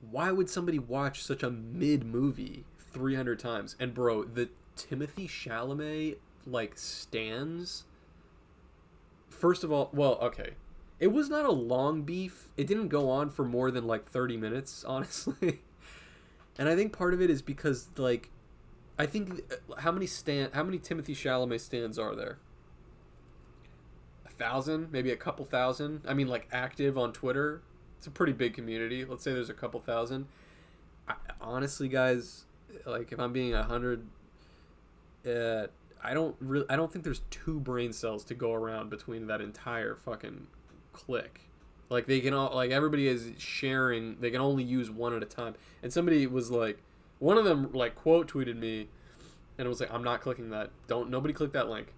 why would somebody watch such a mid-movie 300 times? And bro, the Timothée Chalamet, like, stands. First of all, well, okay. It was not a long beef. It didn't go on for more than like 30 minutes, honestly. And I think part of it is because, like, I think how many Timothée Chalamet stands are there? 1,000, maybe a couple thousand. I mean, like, active on Twitter. It's a pretty big community. Let's say there's a couple thousand. Honestly, guys, like, if I'm being 100, I don't think there's 2 brain cells to go around between that entire fucking clique. Like, they can all, like, everybody is sharing, they can only use one at a time. And somebody was like, one of them, like, quote tweeted me, and it was like, I'm not clicking that. Nobody click that link.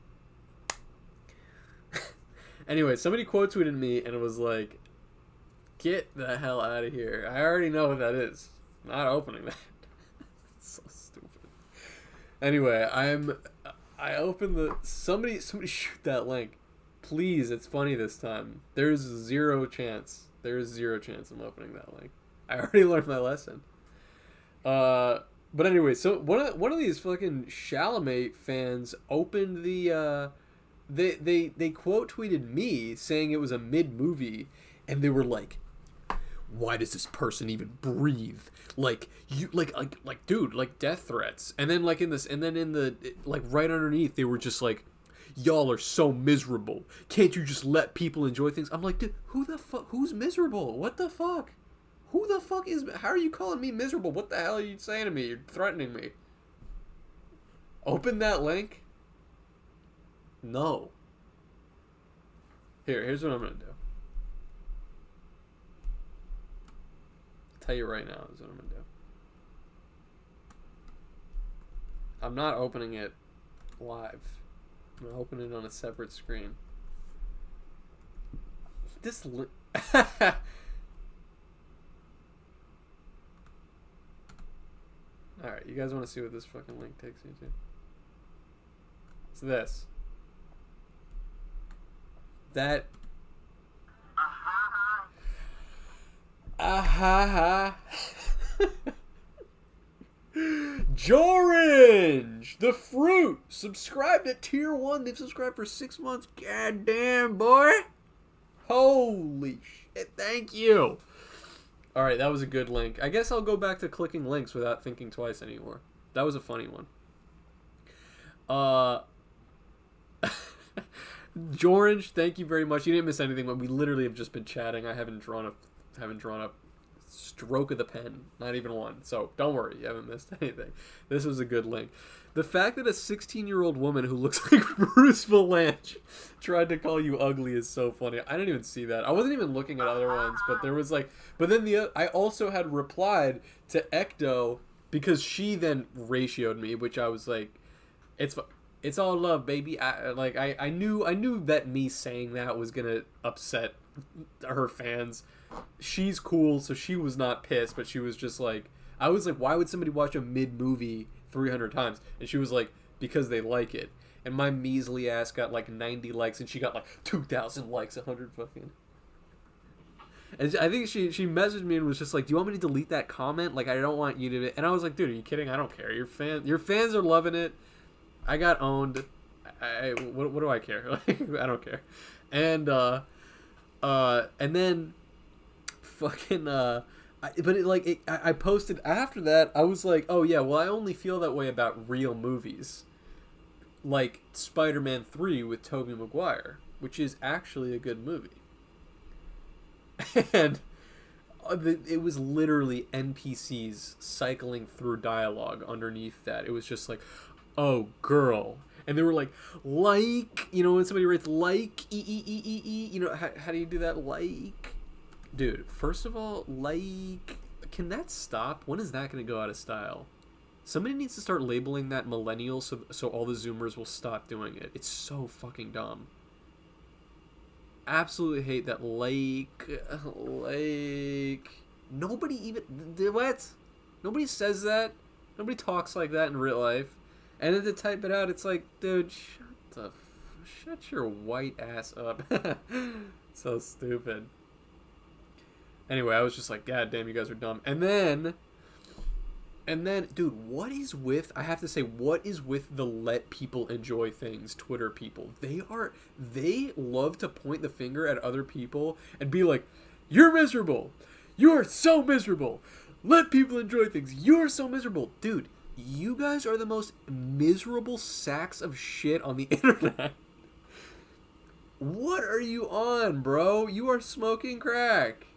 Anyway, somebody quote tweeted me, and it was like, get the hell out of here. I already know what that is. I'm not opening that. It's so stupid. Anyway, I opened somebody shoot that link. Please, it's funny this time. There's zero chance I'm opening that link. I already learned my lesson. But anyway, so one of these fucking Chalamet fans opened the they quote tweeted me saying it was a mid movie, and they were like, why does this person even breathe? Like, you like dude, like, death threats. And then like in the like right underneath they were just like, y'all are so miserable. Can't you just let people enjoy things? I'm like, dude, who's miserable? What the fuck? Who the fuck is... How are you calling me miserable? What the hell are you saying to me? You're threatening me. Open that link? No. Here's what I'm going to do. I'll tell you right now is what I'm going to do. I'm not opening it live. I'm going to open it on a separate screen. This... Alright, you guys want to see what this fucking link takes me to? It's this. That. Ahaha. Jorange, the fruit. Subscribed at tier 1. They've subscribed for 6 months. God damn, boy. Holy shit. Thank you. All right, that was a good link. I guess I'll go back to clicking links without thinking twice anymore. That was a funny one. Jorange, thank you very much. You didn't miss anything, but we literally have just been chatting. I haven't drawn a stroke of the pen, not even one. So don't worry, you haven't missed anything. This was a good link. The fact that a 16-year-old woman who looks like Bruce Valanche tried to call you ugly is so funny. I didn't even see that. I wasn't even looking at other ones, but there was like, but then I also had replied to Ecto because she then ratioed me, which I was like, it's all love, baby. I knew that me saying that was gonna upset her fans. She's cool, so she was not pissed, but she was just like, I was like, why would somebody watch a mid-movie 300 times? And she was like, because they like it. And my measly ass got like 90 likes, and she got like 2,000 likes, 100 fucking. And I think she messaged me and was just like, do you want me to delete that comment? Like, I don't want you to. And I was like, dude, are you kidding? I don't care. Your fans are loving it. I got owned. What do I care? Like, I don't care. And then fucking I posted after that. I was like, oh yeah, well, I only feel that way about real movies like Spider-Man 3 with Tobey Maguire, which is actually a good movie. And it was literally NPCs cycling through dialogue underneath that. It was just like, oh girl, and they were like, you know, when somebody writes like you know, how do you do that? Like, dude, first of all, like, can that stop? When is that going to go out of style? Somebody needs to start labeling that millennial so all the Zoomers will stop doing it. It's so fucking dumb. Absolutely hate that. Like. Nobody even, what? Nobody says that. Nobody talks like that in real life. And then to type it out, it's like, dude, shut your white ass up. So stupid. Anyway, I was just like, God damn, you guys are dumb. And then, dude, what is with, I have to say, what is with the let people enjoy things Twitter people? They love to point the finger at other people and be like, you're miserable. You are so miserable. Let people enjoy things. You are so miserable. Dude, you guys are the most miserable sacks of shit on the internet. What are you on, bro? You are smoking crack.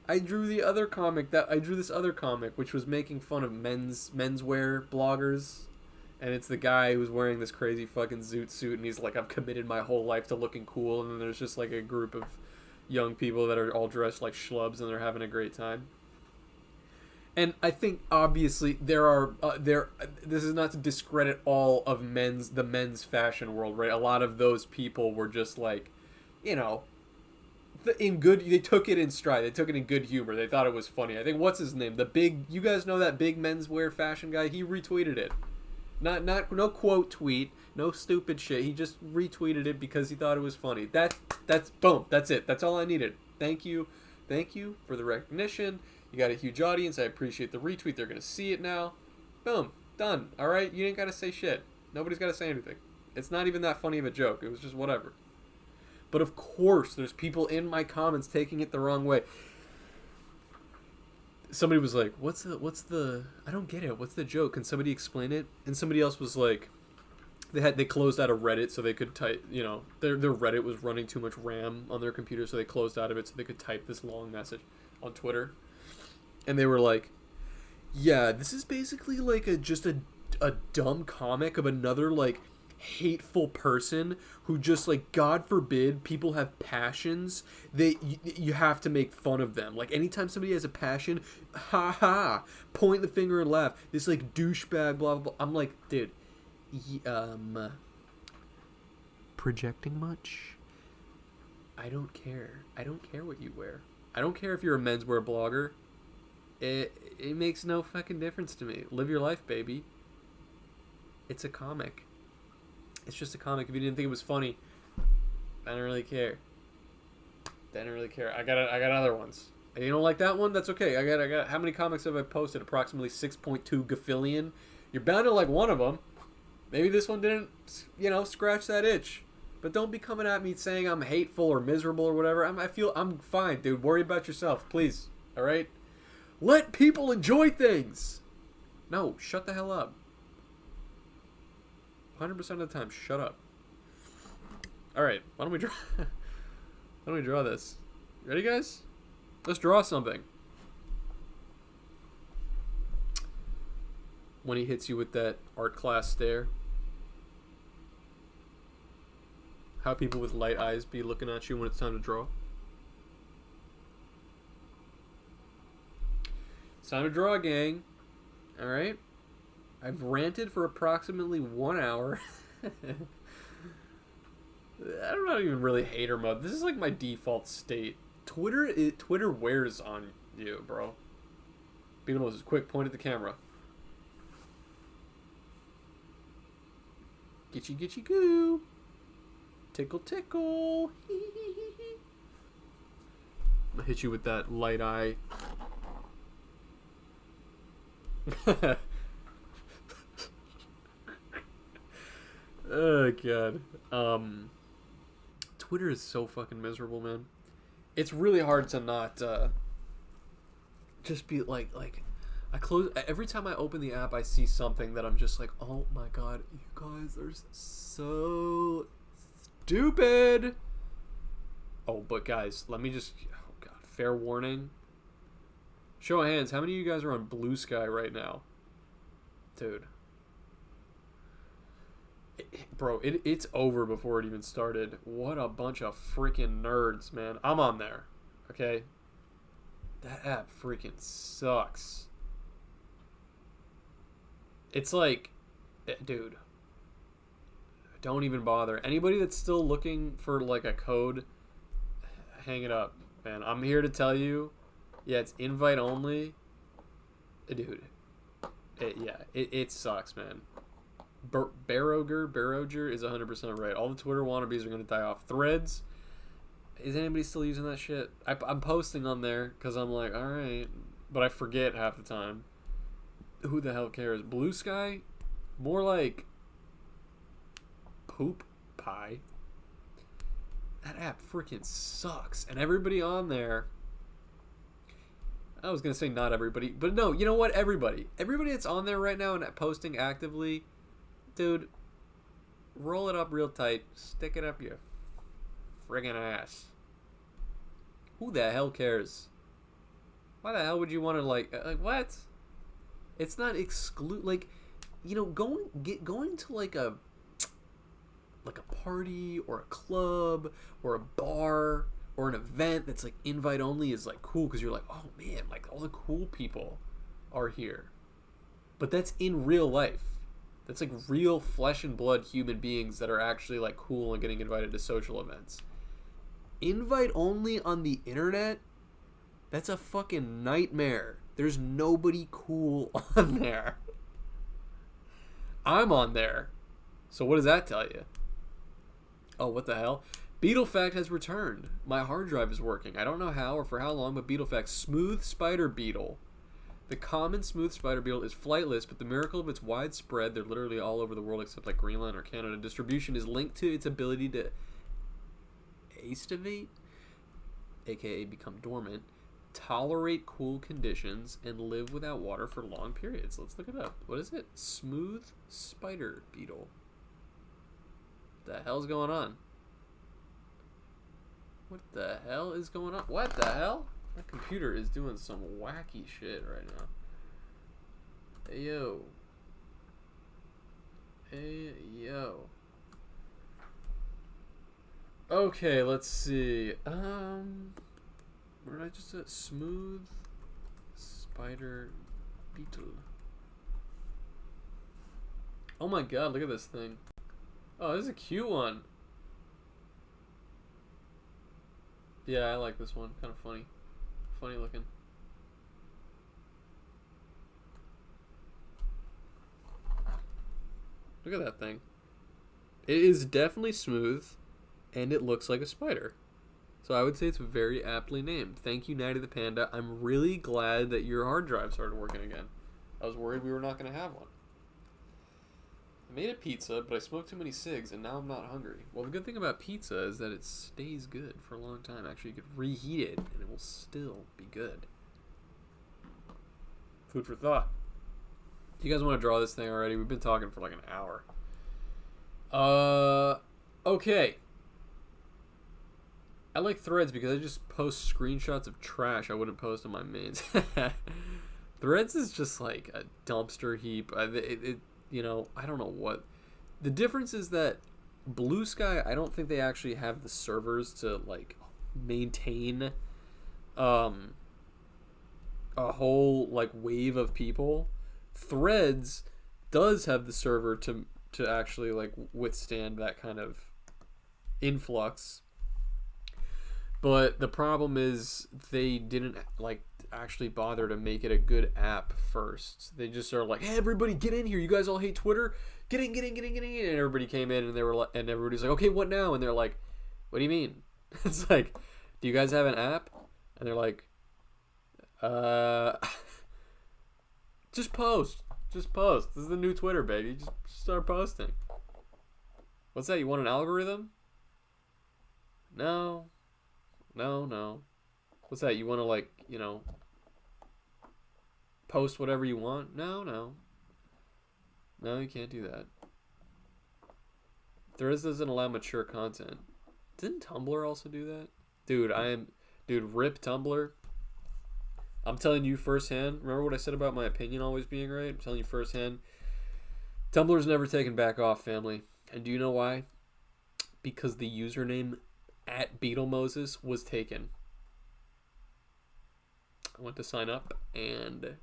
I drew this other comic which was making fun of menswear bloggers, and it's the guy who's wearing this crazy fucking zoot suit, and he's like, I've committed my whole life to looking cool, and then there's just like a group of young people that are all dressed like schlubs and they're having a great time. And I think obviously this is not to discredit all of the men's fashion world, right? A lot of those people were just like, you know, they took it in stride. They took it in good humor. They thought it was funny. I think, what's his name? You guys know that big menswear fashion guy? He retweeted it. No quote tweet, no stupid shit. He just retweeted it because he thought it was funny. That's boom. That's it. That's all I needed. Thank you for the recognition. You got a huge audience. I appreciate the retweet. They're gonna see it now. Boom. Done. All right. You ain't gotta say shit. Nobody's gotta say anything. It's not even that funny of a joke. It was just whatever. But of course, there's people in my comments taking it the wrong way. Somebody was like, what's the I don't get it. What's the joke? Can somebody explain it? And somebody else was like, they closed out of Reddit so they could type, you know, their Reddit was running too much RAM on their computer, so they closed out of it so they could type this long message on Twitter. And they were like, yeah, this is basically like just a dumb comic of another like hateful person who just, like, God forbid people have passions, you have to make fun of them. Like, anytime somebody has a passion, point the finger and laugh. This, like, douchebag, blah, blah, blah. I'm like, dude, projecting much? I don't care. I don't care what you wear. I don't care if you're a menswear blogger. It makes no fucking difference to me. Live your life, baby. It's a comic. It's just a comic. If you didn't think it was funny, I don't really care. I got other ones. And you don't like that one? That's okay. I got. How many comics have I posted? Approximately 6.2 gafillion. You're bound to like one of them. Maybe this one didn't, scratch that itch. But don't be coming at me saying I'm hateful or miserable or whatever. I'm fine, dude. Worry about yourself, please. All right? Let people enjoy things. No, shut the hell up. 100% of the time, shut up. All right, why don't we draw this? Ready, guys? Let's draw something. When he hits you with that art class stare. How people with light eyes be looking at you when it's time to draw. It's time to draw, gang. Alright? I've ranted for approximately 1 hour. I'm not even really hater mode. This is like my default state. Twitter wears on you, bro. Beetle is quick, point at the camera. Gitchy gitchy goo. Tickle tickle. I'm gonna hit you with that light eye. Oh god. Twitter is so fucking miserable, man. It's really hard to not just be like I close every time I open the app I see something that I'm just like, oh my god, you guys are so stupid. Oh, but guys, let me just, oh god, fair warning. Show of hands, how many of you guys are on Blue Sky right now? Dude. Bro, it's over before it even started. What a bunch of freaking nerds, man. I'm on there, okay? That app freaking sucks. It's like, dude, don't even bother. Anybody that's still looking for like a code, hang it up, man. I'm here to tell you, yeah, it's invite only. Dude, it sucks, man. Barroger is 100% right. All the Twitter wannabes are going to die off. Threads, is anybody still using that shit? I'm posting on there because I'm like, alright, but I forget half the time. Who the hell cares? Blue Sky? More like poop pie. That app freaking sucks. And everybody on there, I was going to say not everybody, but no, you know what? Everybody that's on there right now and posting actively, dude, roll it up real tight. Stick it up your friggin' ass. Who the hell cares? Why the hell would you want to like what? It's not like, going to like a party or a club or a bar or an event that's like invite only is like cool because you're like, oh man, like all the cool people are here. But that's in real life. That's like real flesh and blood human beings that are actually like cool and getting invited to social events. Invite only on the internet? That's a fucking nightmare. There's nobody cool on there. I'm on there. So what does that tell you? Oh, what the hell? Beetle Fact has returned. My hard drive is working. I don't know how or for how long, but Beetle Fact. Smooth spider beetle. The common smooth spider beetle is flightless, but the miracle of its widespread, they're literally all over the world except like Greenland or Canada, distribution is linked to its ability to aestivate, aka become dormant, tolerate cool conditions, and live without water for long periods. Let's look it up. What is it? Smooth spider beetle. What the hell's going on? What the hell is going on? What the hell? My computer is doing some wacky shit right now. Hey, yo. Hey, yo. Okay, let's see. Where did I just say? Smooth spider beetle. Oh my god, look at this thing. Oh, this is a cute one. Yeah, I like this one. Kind of funny. Funny looking. Look at that thing. It is definitely smooth, and it looks like a spider. So I would say it's very aptly named. Thank you, Nighty the Panda. I'm really glad that your hard drive started working again. I was worried we were not going to have one. I made a pizza, but I smoked too many cigs, and now I'm not hungry. Well, the good thing about pizza is that it stays good for a long time. Actually, you could reheat it, and it will still be good. Food for thought. You guys want to draw this thing already? We've been talking for like an hour. Okay. I like Threads because I just post screenshots of trash I wouldn't post on my mains. Threads is just like a dumpster heap. You know, I don't know what. The difference is that Blue Sky, I don't think they actually have the servers to like maintain a whole like wave of people. Threads does have the server to actually like withstand that kind of influx. But the problem is they didn't like actually bother to make it a good app first. They just are like, hey, everybody get in here. You guys all hate Twitter. Get in. And everybody came in and they were like, and everybody's like, okay, what now? And they're like, what do you mean? It's like, do you guys have an app? And they're like, just post. Just post. This is the new Twitter, baby. Just start posting. What's that? You want an algorithm? No. What's that? You want to like, you know, post whatever you want? No, you can't do that. Threads doesn't allow mature content. Didn't Tumblr also do that? Dude, rip Tumblr. I'm telling you firsthand. Remember what I said about my opinion always being right? I'm telling you firsthand. Tumblr's never taken back off, family. And do you know why? Because the username @BeetleMoses was taken. I went to sign up and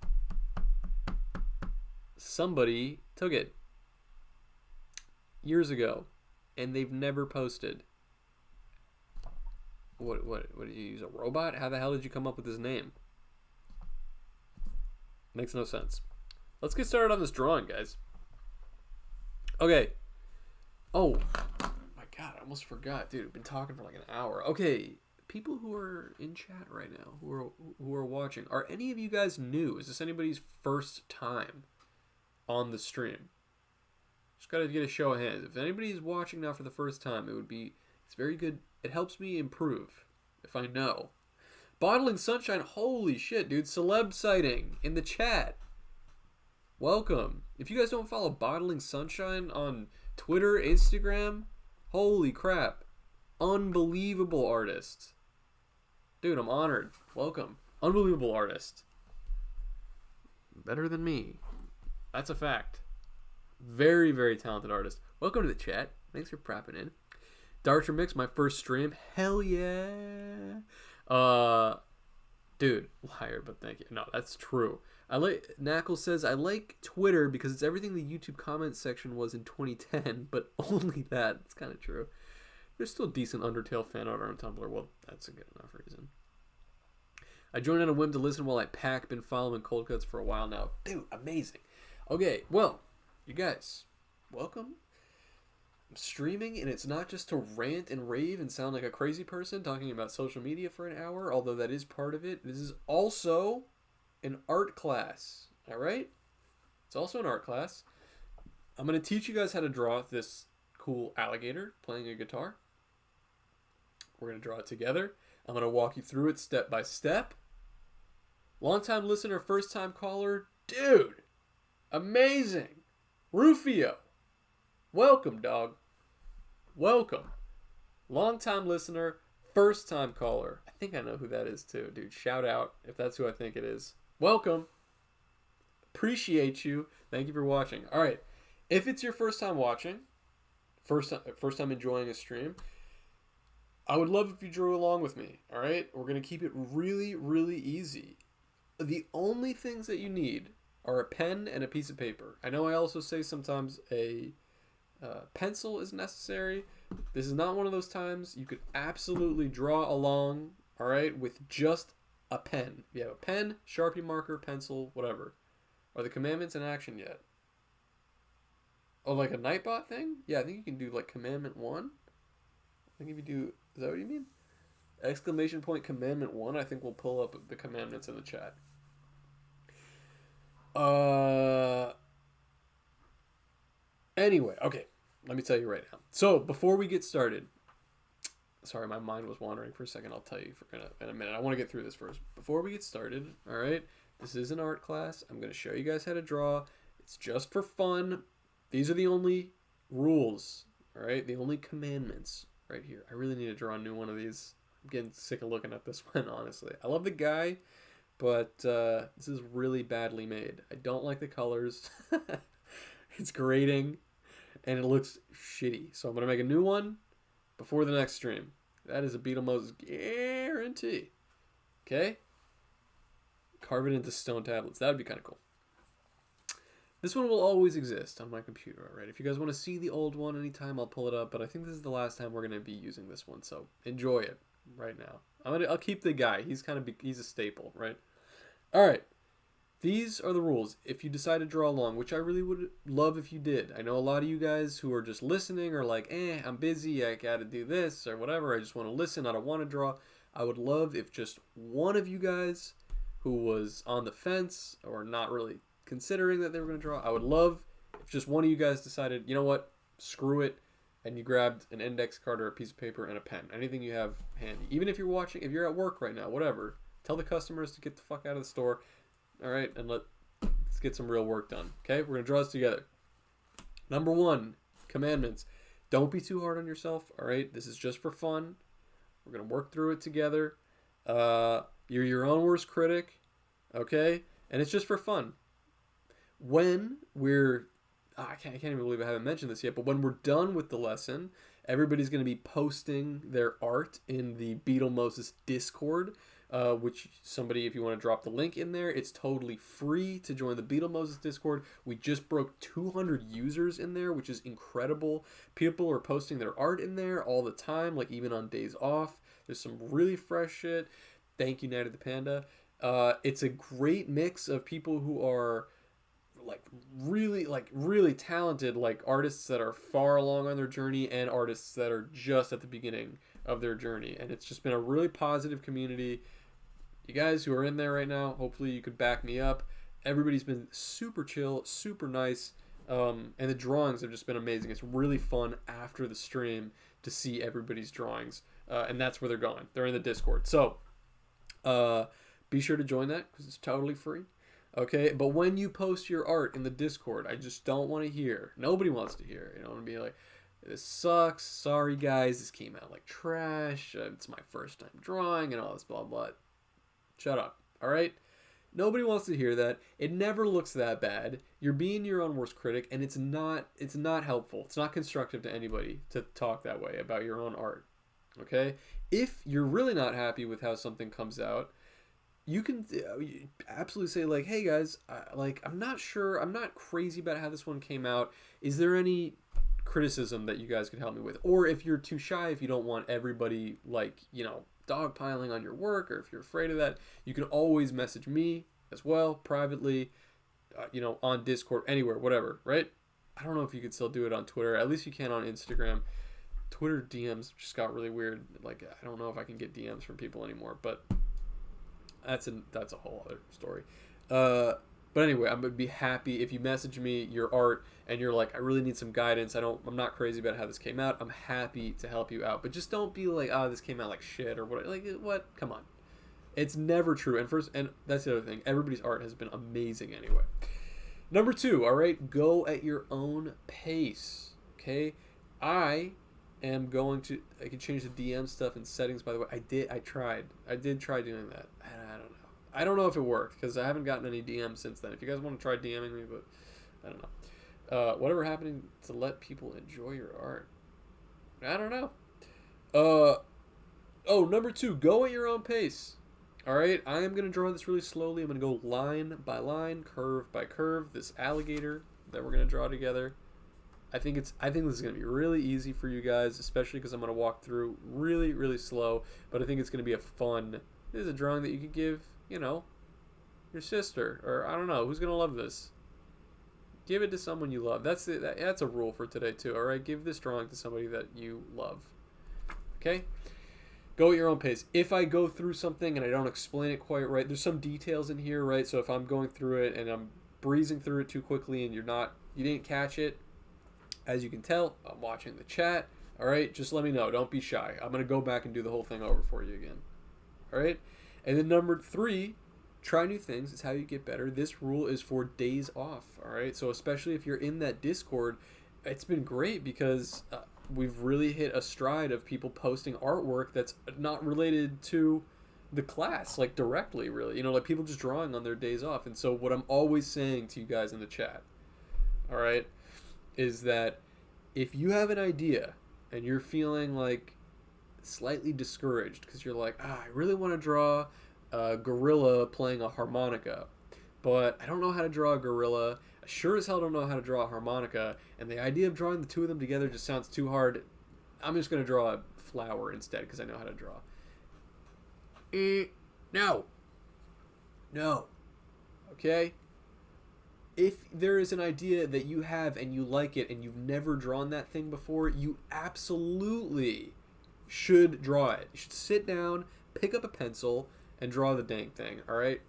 somebody took it years ago and they've never posted. What did you use, a robot? How the hell did you come up with this name? Makes no sense. Let's get started on this drawing, guys. Okay. Oh my god, I almost forgot, dude. I've been talking for like an hour. Okay, people who are in chat right now, who are watching, are any of you guys new? Is this anybody's first time on the stream? Just gotta get a show of hands. If anybody's watching now for the first time, it's very good. It helps me improve if I know. Bottling Sunshine, holy shit, dude. Celeb sighting in the chat. Welcome. If you guys don't follow Bottling Sunshine on Twitter, Instagram, holy crap. Unbelievable artist. Dude, I'm honored. Welcome. Unbelievable artist. Better than me. That's a fact. Very, very talented artist. Welcome to the chat. Thanks for propping in. Darcher Mix, my first stream. Hell yeah. Dude, liar, but thank you. No, that's true. Knackle says, I like Twitter because it's everything the YouTube comment section was in 2010, but only that. It's kind of true. There's still decent Undertale fan art on Tumblr. Well, that's a good enough reason. I joined on a whim to listen while I pack. Been following Cold Cuts for a while now. Dude, amazing. Okay, well, you guys, welcome. I'm streaming, and it's not just to rant and rave and sound like a crazy person talking about social media for an hour, although that is part of it. This is also an art class, all right? It's also an art class. I'm going to teach you guys how to draw this cool alligator playing a guitar. We're going to draw it together. I'm going to walk you through it step by step. Long-time listener, first-time caller, dude, amazing. Rufio, welcome, dog. Welcome. Long-time listener, first-time caller. I think I know who that is, too, dude. Shout out if that's who I think it is. Welcome. Appreciate you. Thank you for watching. All right. If it's your first time watching, first time enjoying a stream, I would love if you drew along with me. All right. We're going to keep it really, really easy. The only things that you need are a pen and a piece of paper. I know I also say sometimes a pencil is necessary. This is not one of those times. You could absolutely draw along, all right, with just a pen. If you have a pen, Sharpie marker, pencil, whatever. Are the commandments in action yet? Oh, like a Nightbot thing? Yeah, I think you can do like commandment 1. I think if you do, is that what you mean? Exclamation point commandment 1, I think we'll pull up the commandments in the chat. Anyway, okay. Let me tell you right now. So, before we get started, sorry, my mind was wandering for a second. I'll tell you in a minute. I want to get through this first. Before we get started, all right? This is an art class. I'm going to show you guys how to draw. It's just for fun. These are the only rules, all right? The only commandments right here. I really need to draw a new one of these. I'm getting sick of looking at this one, honestly. I love the guy, but this is really badly made. I don't like the colors. It's grating, and it looks shitty. So I'm going to make a new one before the next stream. That is a Beetle Moses guarantee. Okay? Carve it into stone tablets. That would be kind of cool. This one will always exist on my computer, alright? If you guys want to see the old one anytime, I'll pull it up. But I think this is the last time we're going to be using this one. So enjoy it right now. I'll keep the guy. He's a staple, right? Alright. These are the rules. If you decide to draw along, which I really would love if you did. I know a lot of you guys who are just listening are like, I'm busy, I gotta do this or whatever. I just want to listen, I don't want to draw. I would love if just one of you guys who was on the fence or not really considering that they were going to draw, I would love if just one of you guys decided, you know what, screw it, and you grabbed an index card or a piece of paper and a pen. Anything you have handy. Even if you're watching, if you're at work right now, whatever. Tell the customers to get the fuck out of the store. All right, and let's get some real work done. Okay, we're gonna draw this together. Number 1, commandments. Don't be too hard on yourself. All right, this is just for fun. We're gonna work through it together. You're your own worst critic. Okay, and it's just for fun. When we're, I can't even believe I haven't mentioned this yet. But when we're done with the lesson, everybody's gonna be posting their art in the Beetle Moses Discord. Which somebody, if you want to drop the link in there, it's totally free to join the Beetle Moses Discord. We just broke 200 users in there, which is incredible. People are posting their art in there all the time, like even on days off. There's some really fresh shit. Thank you, Night of the Panda. It's a great mix of people who are really talented, like artists that are far along on their journey and artists that are just at the beginning of their journey. And it's just been a really positive community. You guys who are in there right now, hopefully you could back me up. Everybody's been super chill, super nice, and the drawings have just been amazing. It's really fun after the stream to see everybody's drawings, and that's where they're going. They're in the Discord. So be sure to join that because it's totally free. Okay, but when you post your art in the Discord, I just don't want to hear. Nobody wants to hear. You know, want to be like, this sucks. Sorry, guys. This came out like trash. It's my first time drawing and all this blah, blah. Shut up. All right? Nobody wants to hear that. It never looks that bad. You're being your own worst critic, and it's not helpful. It's not constructive to anybody to talk that way about your own art. Okay? If you're really not happy with how something comes out, you can absolutely say, like, hey guys, I'm not sure, I'm not crazy about how this one came out. Is there any criticism that you guys could help me with? Or if you're too shy, if you don't want everybody, like, you know, dogpiling on your work, or if you're afraid of that, you can always message me as well, privately, you know, on Discord, anywhere, whatever, right? I don't know if you could still do it on Twitter. At least you can on Instagram. Twitter DMs just got really weird. Like, I don't know if I can get DMs from people anymore, but that's a whole other story. But anyway, I'm gonna be happy if you message me your art and you're like, I really need some guidance. I'm not crazy about how this came out. I'm happy to help you out, but just don't be like, this came out like shit or what. Like, what? Come on, it's never true. And that's the other thing. Everybody's art has been amazing anyway. Number 2, all right, go at your own pace. Okay, I am going to. I can change the DM stuff in settings. By the way, I did try doing that. I don't know if it worked because I haven't gotten any DMs since then. If you guys want to try DMing me, but I don't know. Whatever happening to let people enjoy your art? I don't know. Number 2, go at your own pace. All right, I am gonna draw this really slowly. I'm gonna go line by line, curve by curve. This alligator that we're gonna draw together. I think this is gonna be really easy for you guys, especially because I'm gonna walk through really, really slow. But I think it's gonna be a fun. This is a drawing that you could give, you know, your sister, or I don't know who's gonna love this. Give it to someone you love. That's it. That's a rule for today too. All right, give this drawing to somebody that you love. Okay. Go at your own pace. If I go through something and I don't explain it quite right, there's some details in here, right? So if I'm going through it and I'm breezing through it too quickly and you didn't catch it, as you can tell, I'm watching the chat. All right, just let me know. Don't be shy. I'm going to go back and do the whole thing over for you again. All right? And then number 3, try new things. It's how you get better. This rule is for days off. All right? So especially if you're in that Discord, it's been great because we've really hit a stride of people posting artwork that's not related to the class, like directly, really. You know, like people just drawing on their days off. And so what I'm always saying to you guys in the chat, all right, is that if you have an idea and you're feeling like slightly discouraged because you're like, I really want to draw a gorilla playing a harmonica, but I don't know how to draw a gorilla. I sure as hell don't know how to draw a harmonica, and the idea of drawing the two of them together just sounds too hard. I'm just going to draw a flower instead because I know how to draw. No. Okay? If there is an idea that you have and you like it and you've never drawn that thing before, you absolutely should draw it. You should sit down, pick up a pencil, and draw the dang thing, all right?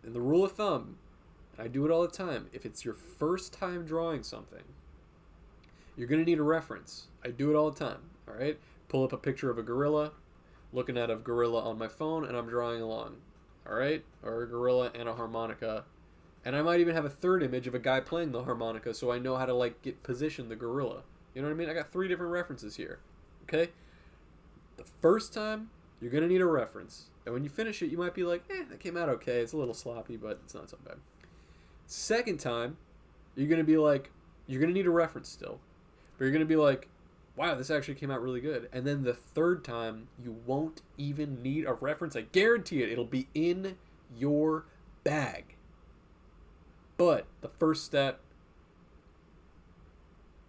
And the rule of thumb, I do it all the time, if it's your first time drawing something, you're going to need a reference. I do it all the time, all right? Pull up a picture of a gorilla, looking at a gorilla on my phone, and I'm drawing along, all right? Or a gorilla and a harmonica. And I might even have a third image of a guy playing the harmonica so I know how to, like, position the gorilla. You know what I mean? I got 3 different references here, okay? The first time, you're going to need a reference. And when you finish it, you might be like, that came out okay. It's a little sloppy, but it's not so bad. Second time, you're going to be like, you're going to need a reference still. But you're going to be like, wow, this actually came out really good. And then the third time, you won't even need a reference. I guarantee it. It'll be in your bag. But the first step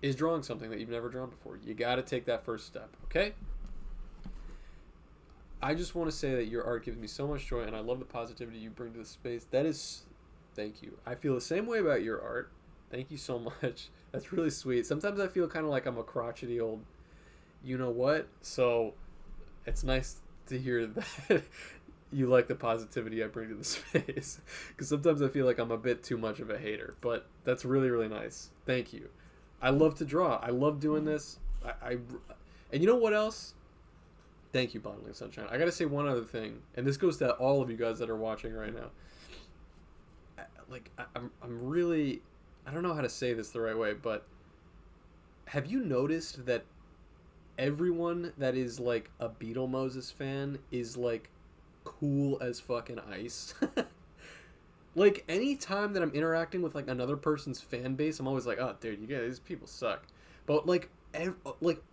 is drawing something that you've never drawn before. You got to take that first step, okay? I just want to say that your art gives me so much joy, and I love the positivity you bring to the space. That is, thank you. I feel the same way about your art. Thank you so much. That's really sweet. Sometimes I feel kind of like I'm a crotchety old you-know-what, so it's nice to hear that you like the positivity I bring to the space. Because sometimes I feel like I'm a bit too much of a hater, but that's really, really nice. Thank you. I love to draw. I love doing this. And you know what else? Thank you, Bottling Sunshine. I got to say one other thing, and this goes to all of you guys that are watching right now. I'm really, I don't know how to say this the right way, but have you noticed that everyone that is like a Beetle Moses fan is like cool as fucking ice? Like any time that I'm interacting with like another person's fan base, I'm always like, oh dude, you guys, these people suck. But like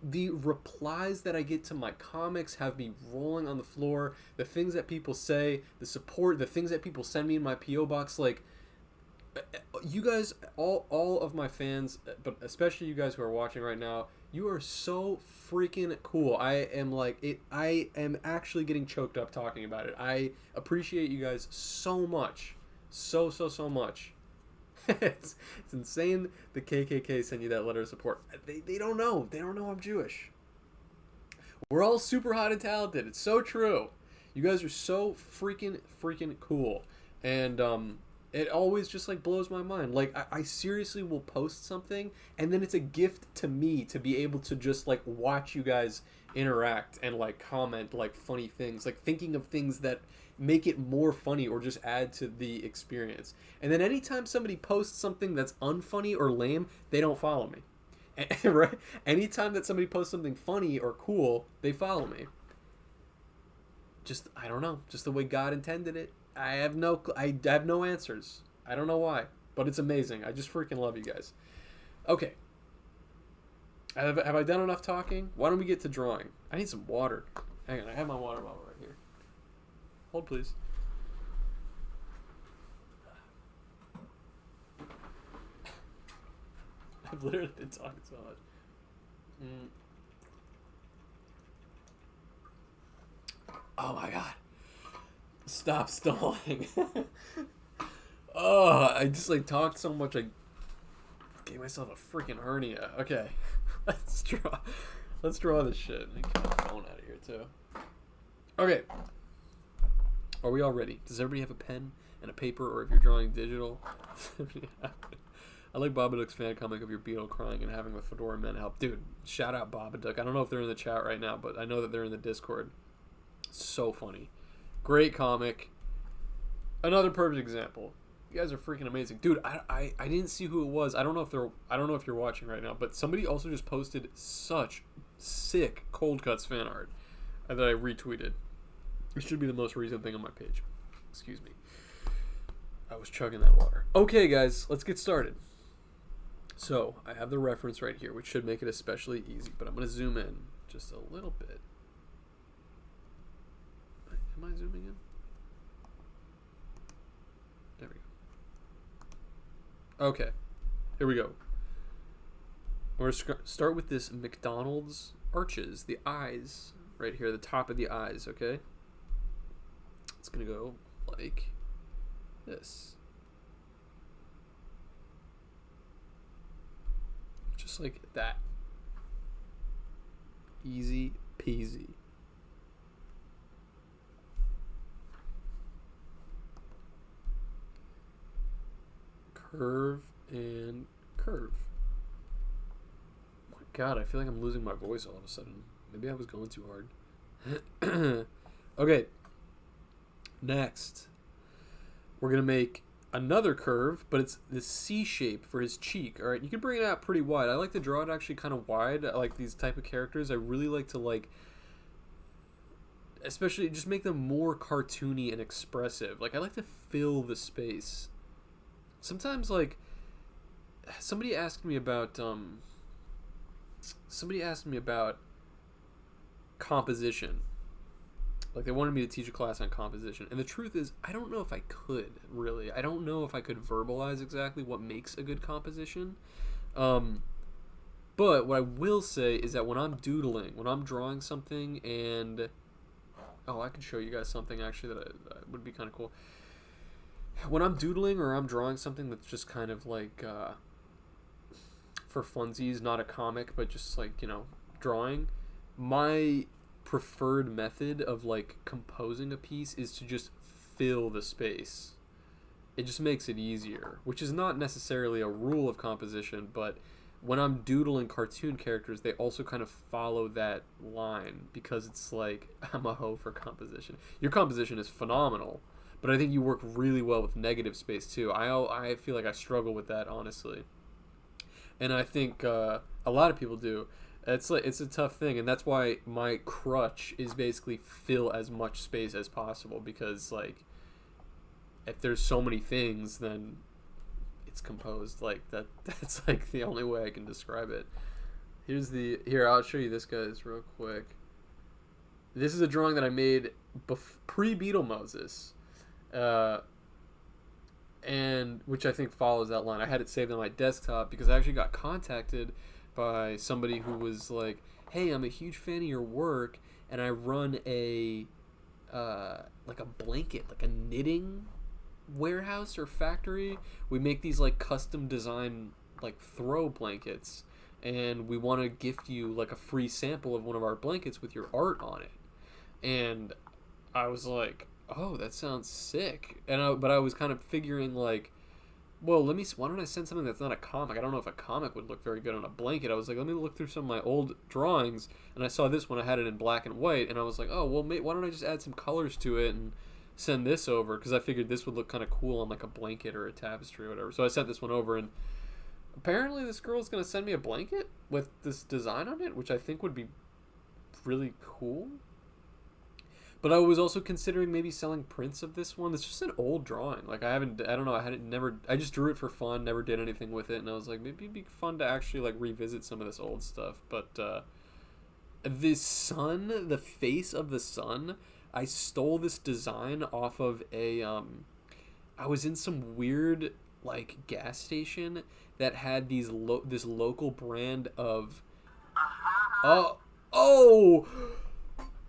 the replies that I get to my comics have me rolling on the floor. The things that people say, the support, the things that people send me in my PO box, like you guys, all of my fans, but especially you guys who are watching right now, you are so freaking cool. I am actually getting choked up talking about it. I appreciate you guys so much. So much. It's insane the KKK send you that letter of support. They don't know. They don't know I'm Jewish. We're all super hot and talented. It's so true. You guys are so freaking cool. And it always just like blows my mind. Like I seriously will post something and then it's a gift to me to be able to just like watch you guys interact and like comment like funny things, like thinking of things that make it more funny or just add to the experience. And then anytime somebody posts something that's unfunny or lame, they don't follow me. Right? Anytime that somebody posts something funny or cool, they follow me. Just, I don't know, just the way God intended it. I have no answers. I don't know why, but it's amazing. I just freaking love you guys. Okay. Have I done enough talking? Why don't we get to drawing? I need some water. Hang on, I have my water bottle right here. Hold, please. I've literally been talking so much. Oh my god. Stop stalling. Oh, I just like talked so much. Gave myself a freaking hernia. Okay, let's draw. Let's draw this shit. Let me get my phone out of here too. Okay. Are we all ready? Does everybody have a pen and a paper, or if you're drawing digital? I like Babadook's fan comic of your Beetle crying and having the Fedora men help. Dude, shout out Babadook. I don't know if they're in the chat right now, but I know that they're in the Discord. So funny. Great comic. Another perfect example. You guys are freaking amazing. Dude, I didn't see who it was. I don't know if you're watching right now, but somebody also just posted such sick Cold Cuts fan art that I retweeted. It should be the most recent thing on my page. Excuse me. I was chugging that water. Okay, guys, let's get started. So, I have the reference right here, which should make it especially easy, but I'm going to zoom in just a little bit. Am I zooming in? There we go. Okay, here we go. We're going to start with this McDonald's arches, the eyes, right here, the top of the eyes, okay? It's going to go like this. Just like that. Easy peasy. Curve and curve. Oh my God, I feel like I'm losing my voice all of a sudden. Maybe I was going too hard. Okay. Next, we're going to make another curve, but it's the C shape for his cheek. All right, you can bring it out pretty wide. I like to draw it actually kind of wide. I like these type of characters. I really like to especially just make them more cartoony and expressive. Like I like to fill the space. Sometimes somebody asked me about composition. Like, they wanted me to teach a class on composition. And the truth is, I don't know if I could, really. I don't know if I could verbalize exactly what makes a good composition. But what I will say is that when I'm doodling, when I'm drawing something and... Oh, I can show you guys something, actually, that would be kind of cool. When I'm doodling or I'm drawing something that's just kind of like... for funsies, not a comic, but just drawing, my preferred method of composing a piece is to just fill the space. It just makes it easier, which is not necessarily a rule of composition, but when I'm doodling cartoon characters, they also kind of follow that line, because it's I'm a hoe for composition. Your composition is phenomenal, but I think you work really well with negative space too. I feel like I struggle with that, honestly, and I think a lot of people do. It's a tough thing, and that's why my crutch is basically fill as much space as possible, because if there's so many things, then it's composed that's the only way I can describe it. Here, I'll show you this, guys, real quick. This is a drawing that I made pre-Beetle Moses, and which I think follows that line. I had it saved on my desktop because I actually got contacted by somebody who was like, hey, I'm a huge fan of your work, and I run a blanket, a knitting warehouse or factory. We make these custom design throw blankets, and we want to gift you a free sample of one of our blankets with your art on it. And I was like, oh, that sounds sick. But I was kind of figuring well, why don't I send something that's not a comic? I don't know if a comic would look very good on a blanket. I was like, let me look through some of my old drawings, and I saw this one. I had it in black and white, and I was like, oh, well, why don't I just add some colors to it and send this over? Because I figured this would look kind of cool on a blanket or a tapestry or whatever. So I sent this one over, and apparently this girl's going to send me a blanket with this design on it, which I think would be really cool. But I was also considering maybe selling prints of this one. It's just an old drawing. I just drew it for fun, never did anything with it, and I was like, maybe it'd be fun to actually revisit some of this old stuff. But the sun, the face of the sun, I stole this design off of I was in some weird gas station that had this local brand of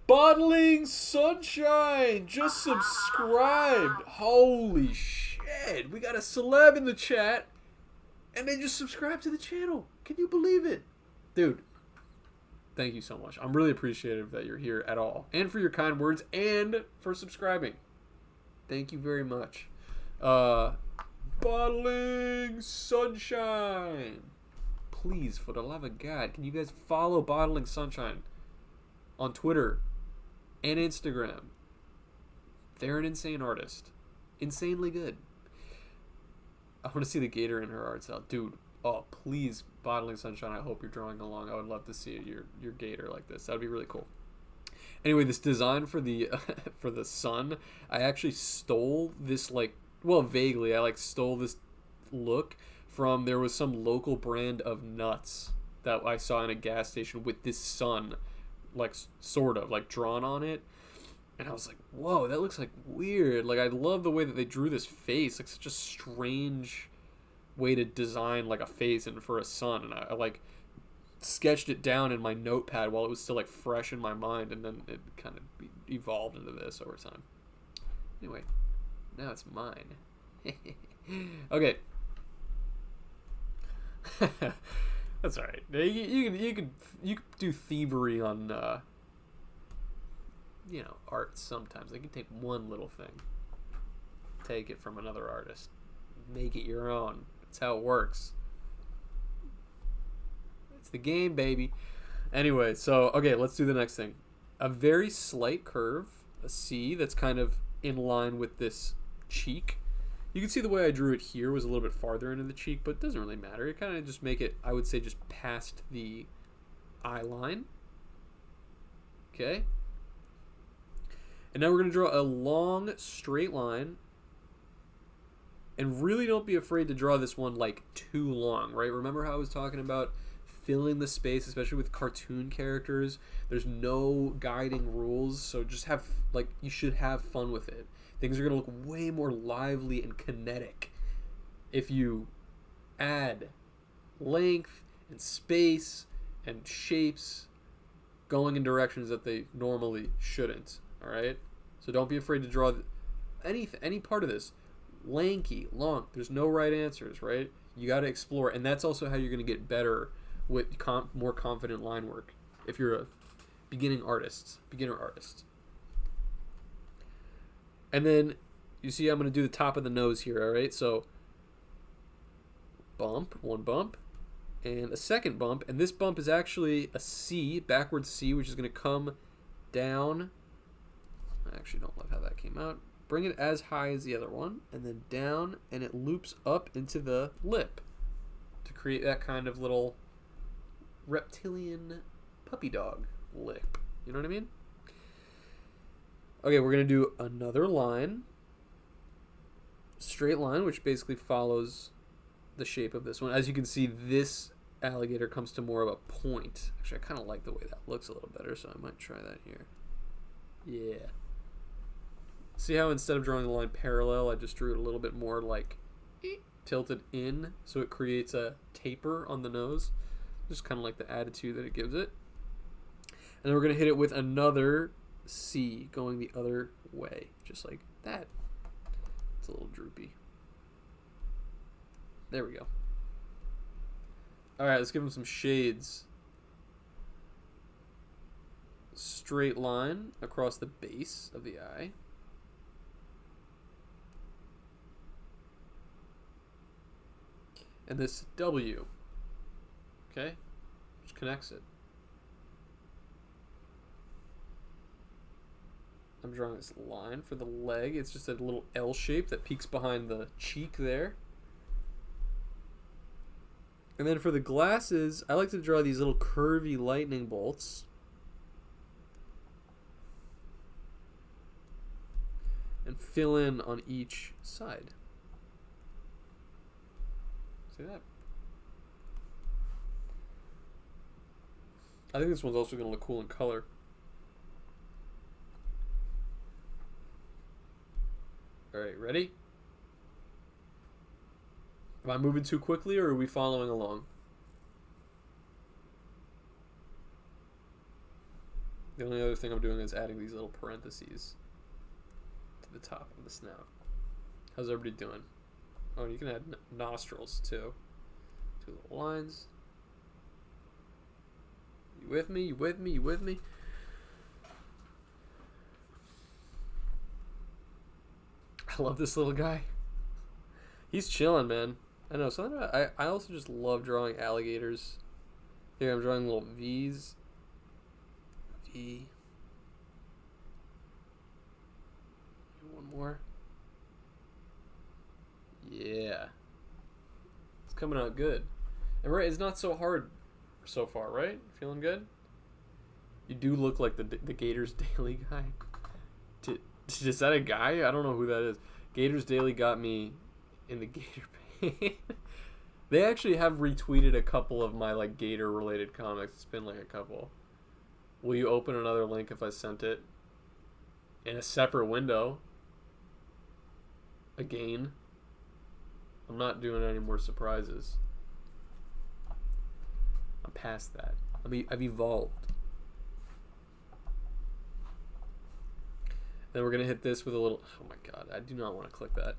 Bottling Sunshine just subscribed. Holy shit. We got a celeb in the chat. And they just subscribe to the channel. Can you believe it? Dude, thank you so much. I'm really appreciative that you're here at all. And for your kind words and for subscribing. Thank you very much. Bottling Sunshine. Please, for the love of God, can you guys follow Bottling Sunshine on Twitter and Instagram? They're an insane artist. Insanely good. I want to see the gator in her art style. Dude, oh, please, Bottling Sunshine, I hope you're drawing along. I would love to see your gator like this. That would be really cool. Anyway, this design for the for the sun, I actually stole this, like, well, vaguely, I like stole this look from, there was some local brand of nuts that I saw in a gas station with this sun, like, sort of, like, drawn on it. And I was like, whoa, that looks, like, weird. Like, I love the way that they drew this face. Like, such a strange way to design, like, a face and for a sun. And I like, sketched it down in my notepad while it was still, like, fresh in my mind. And then it kind of evolved into this over time. Anyway, now it's mine. Okay. That's all right. You can do thievery on you know, art sometimes. Like, you take one little thing, take it from another artist, make it your own. That's how it works. It's the game, baby. Anyway, so okay, let's do the next thing. A very slight curve, a C that's kind of in line with this cheek. You can see the way I drew it here was a little bit farther into the cheek, but it doesn't really matter. It kind of just make it, I would say, just past the eye line. Okay. And now we're going to draw a long, straight line. And really don't be afraid to draw this one, like, too long, right? Remember how I was talking about filling the space, especially with cartoon characters? There's no guiding rules, so just have, like, you should have fun with it. Things are going to look way more lively and kinetic if you add length and space and shapes going in directions that they normally shouldn't. All right? So don't be afraid to draw any part of this. Lanky, long. There's no right answers, right? You got to explore. And that's also how you're going to get better with more confident line work if you're a beginner artist. And then you see I'm going to do the top of the nose here, all right? So bump, one bump, and a second bump. And this bump is actually a C, backwards C, which is going to come down. I actually don't love how that came out. Bring it as high as the other one, and then down, and it loops up into the lip to create that kind of little reptilian puppy dog lip. You know what I mean? Okay, we're going to do another line. Straight line, which basically follows the shape of this one. As you can see, this alligator comes to more of a point. Actually, I kind of like the way that looks a little better, so I might try that here. Yeah. See how instead of drawing the line parallel, I just drew it a little bit more like tilted in, so it creates a taper on the nose. Just kind of like the attitude that it gives it. And then we're going to hit it with another C going the other way, just like that. It's a little droopy. There we go. Alright, let's give him some shades. Straight line across the base of the eye. And this W, okay, which connects it. I'm drawing this line for the leg. It's just a little L shape that peeks behind the cheek there. And then for the glasses, I like to draw these little curvy lightning bolts. And fill in on each side. See that? I think this one's also going to look cool in color. Alright, ready? Am I moving too quickly or are we following along? The only other thing I'm doing is adding these little parentheses to the top of the snout. How's everybody doing? Oh, you can add nostrils too. Two little lines. You with me? You with me? You with me? I love this little guy. He's chilling, man. I know. Something I also just love drawing alligators. Here, I'm drawing little V's. V. One more. Yeah. It's coming out good. And right, it's not so hard so far, right? Feeling good? You do look like the Gators Daily guy. Is that a guy? I don't know who that is. Gators Daily got me in the Gator pain. They actually have retweeted a couple of my like Gator related comics. It's been like a couple. Will you open another link if I sent it? In a separate window. Again. I'm not doing any more surprises. I'm past that. I've evolved. Then we're going to hit this with a little... Oh my god, I do not want to click that.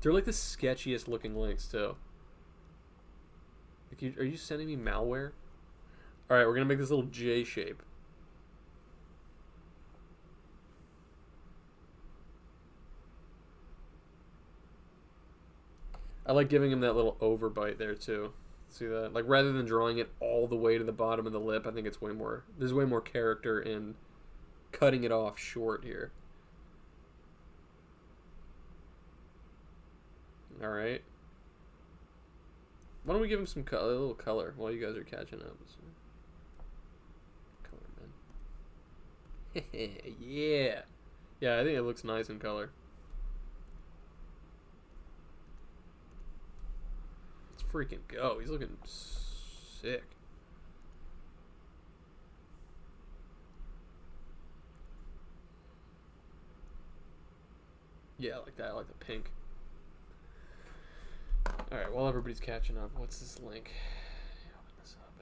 They're like the sketchiest looking links, too. Like are you sending me malware? Alright, we're going to make this little J shape. I like giving him that little overbite there, too. See that? Like, rather than drawing it all the way to the bottom of the lip, I think it's way more... There's way more character in... cutting it off short here. Alright. Why don't we give him some color, a little color while you guys are catching up. Color, man. Yeah. Yeah, I think it looks nice in color. Let's freaking go. He's looking sick. Yeah, I like that. I like the pink. Alright, while everybody's catching up, what's this link? Open this up.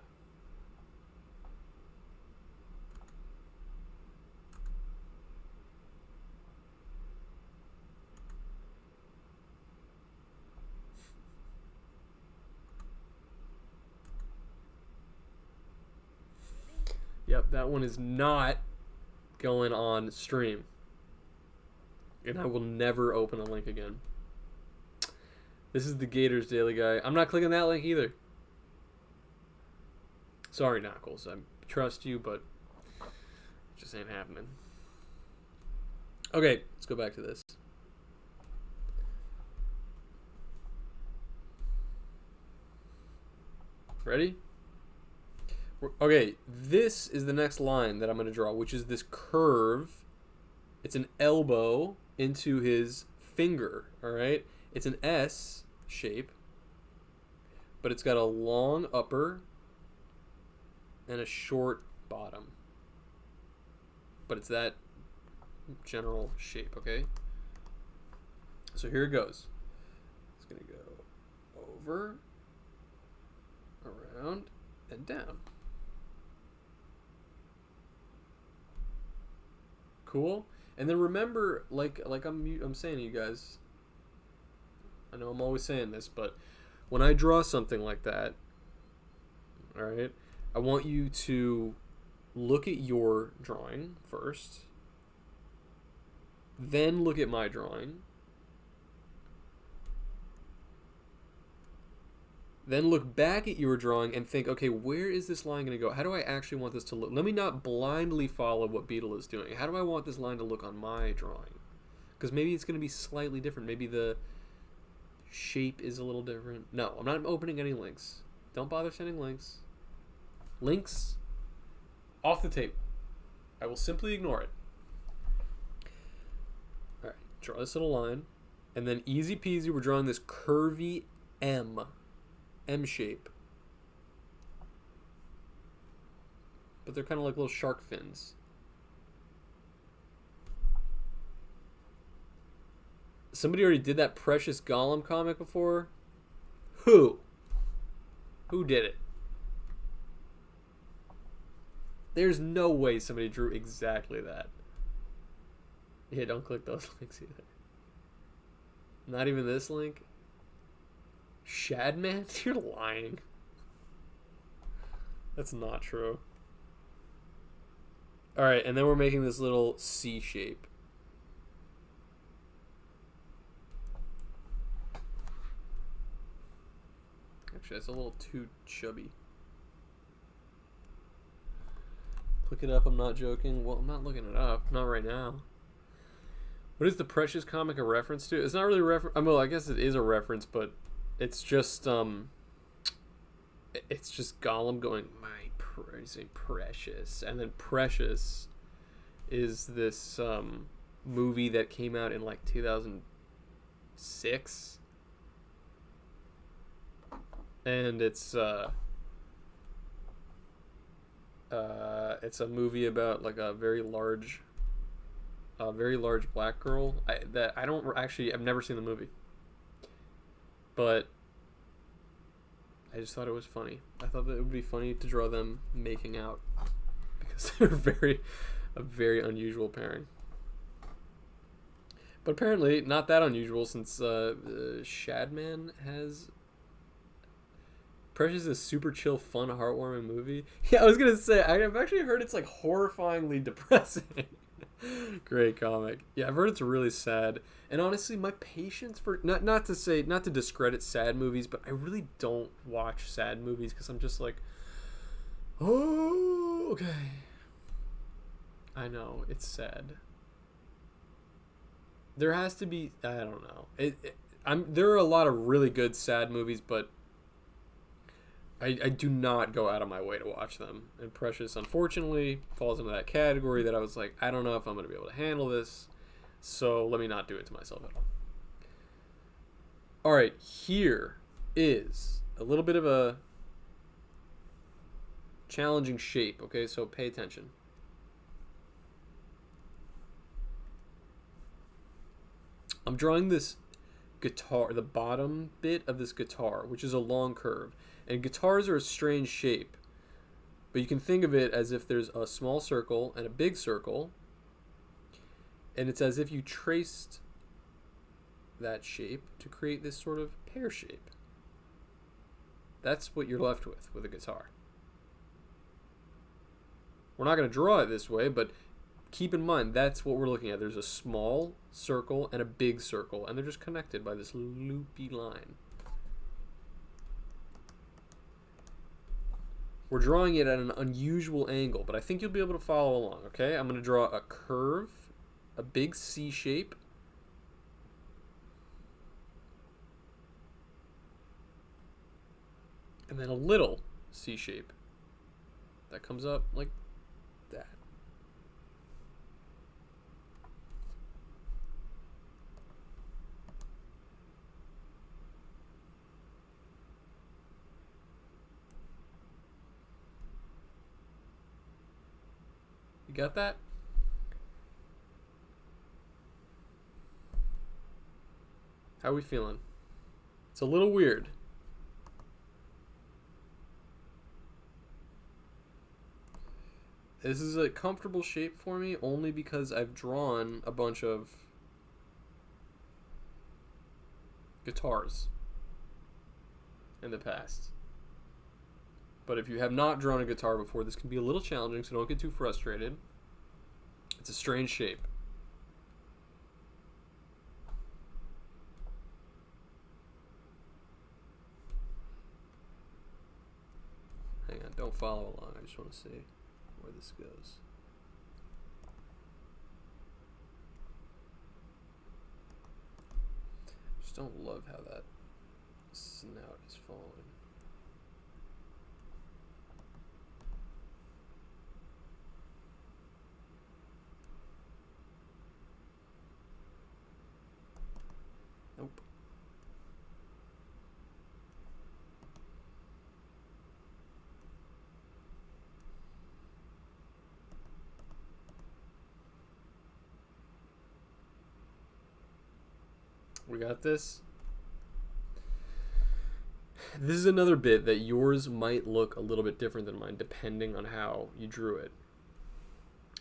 Yep, that one is not going on stream. And I will never open a link again. This is the Gators Daily guy. I'm not clicking that link either. Sorry, Knuckles. I trust you, but it just ain't happening. Okay, let's go back to this. Ready? Okay, this is the next line that I'm going to draw, which is this curve. It's an elbow into his finger, all right? It's an S shape, but it's got a long upper and a short bottom. But it's that general shape, okay? So here it goes. It's going to go over, around, and down. Cool? And then remember, like I'm saying to you guys, I know I'm always saying this, but when I draw something like that, all right, I want you to look at your drawing first, then look at my drawing, then look back at your drawing and think, okay, where is this line going to go? How do I actually want this to look? Let me not blindly follow what Beetle is doing. How do I want this line to look on my drawing? Because maybe it's going to be slightly different. Maybe the shape is a little different. No, I'm not opening any links. Don't bother sending links. Links off the tape. I will simply ignore it. All right, draw this little line. And then easy peasy, we're drawing this curvy M shape. But they're kind of like little shark fins. Somebody already did that Precious Golem comic before? Who? Who did it? There's no way somebody drew exactly that. Yeah, don't click those links either. Not even this link? Shadman? You're lying. That's not true. Alright, and then we're making this little C shape. Actually, that's a little too chubby. Look it up, I'm not joking. Well, I'm not looking it up. Not right now. What is the Precious comic a reference to? It's not really a reference. I mean, well, I guess it is a reference, but it's just Gollum going, precious. And then Precious is this movie that came out in like 2006. And it's a movie about like a very large black girl. I've never seen the movie, but I just thought it was funny. I thought that it would be funny to draw them making out because they're a very unusual pairing. But apparently not that unusual since Shadman has. Precious is a super chill, fun, heartwarming movie. Yeah, I was gonna say I've actually heard it's like horrifyingly depressing. Great comic. Yeah, I've heard it's really sad. And honestly, my patience for not to discredit sad movies, but I really don't watch sad movies because I'm just like, oh, okay. I know it's sad. There has to be. I don't know. There are a lot of really good sad movies, but I do not go out of my way to watch them. And Precious, unfortunately, falls into that category that I was like, I don't know if I'm going to be able to handle this, so let me not do it to myself at all. All right, here is a little bit of a challenging shape, okay? So pay attention. I'm drawing this guitar, the bottom bit of this guitar, which is a long curve. And guitars are a strange shape, but you can think of it as if there's a small circle and a big circle, and it's as if you traced that shape to create this sort of pear shape. That's what you're left with a guitar. We're not going to draw it this way, but keep in mind that's what we're looking at. There's a small circle and a big circle, and they're just connected by this loopy line. We're drawing it at an unusual angle, but I think you'll be able to follow along, okay? I'm going to draw a curve, a big C shape, and then a little C shape that comes up like that. You got that? How are we feeling? It's a little weird. This is a comfortable shape for me only because I've drawn a bunch of guitars in the past. But if you have not drawn a guitar before, this can be a little challenging, so don't get too frustrated. It's a strange shape. Hang on, don't follow along. I just want to see where this goes. Just don't love how that snout is falling. Nope. We got this. This is another bit that yours might look a little bit different than mine depending on how you drew it.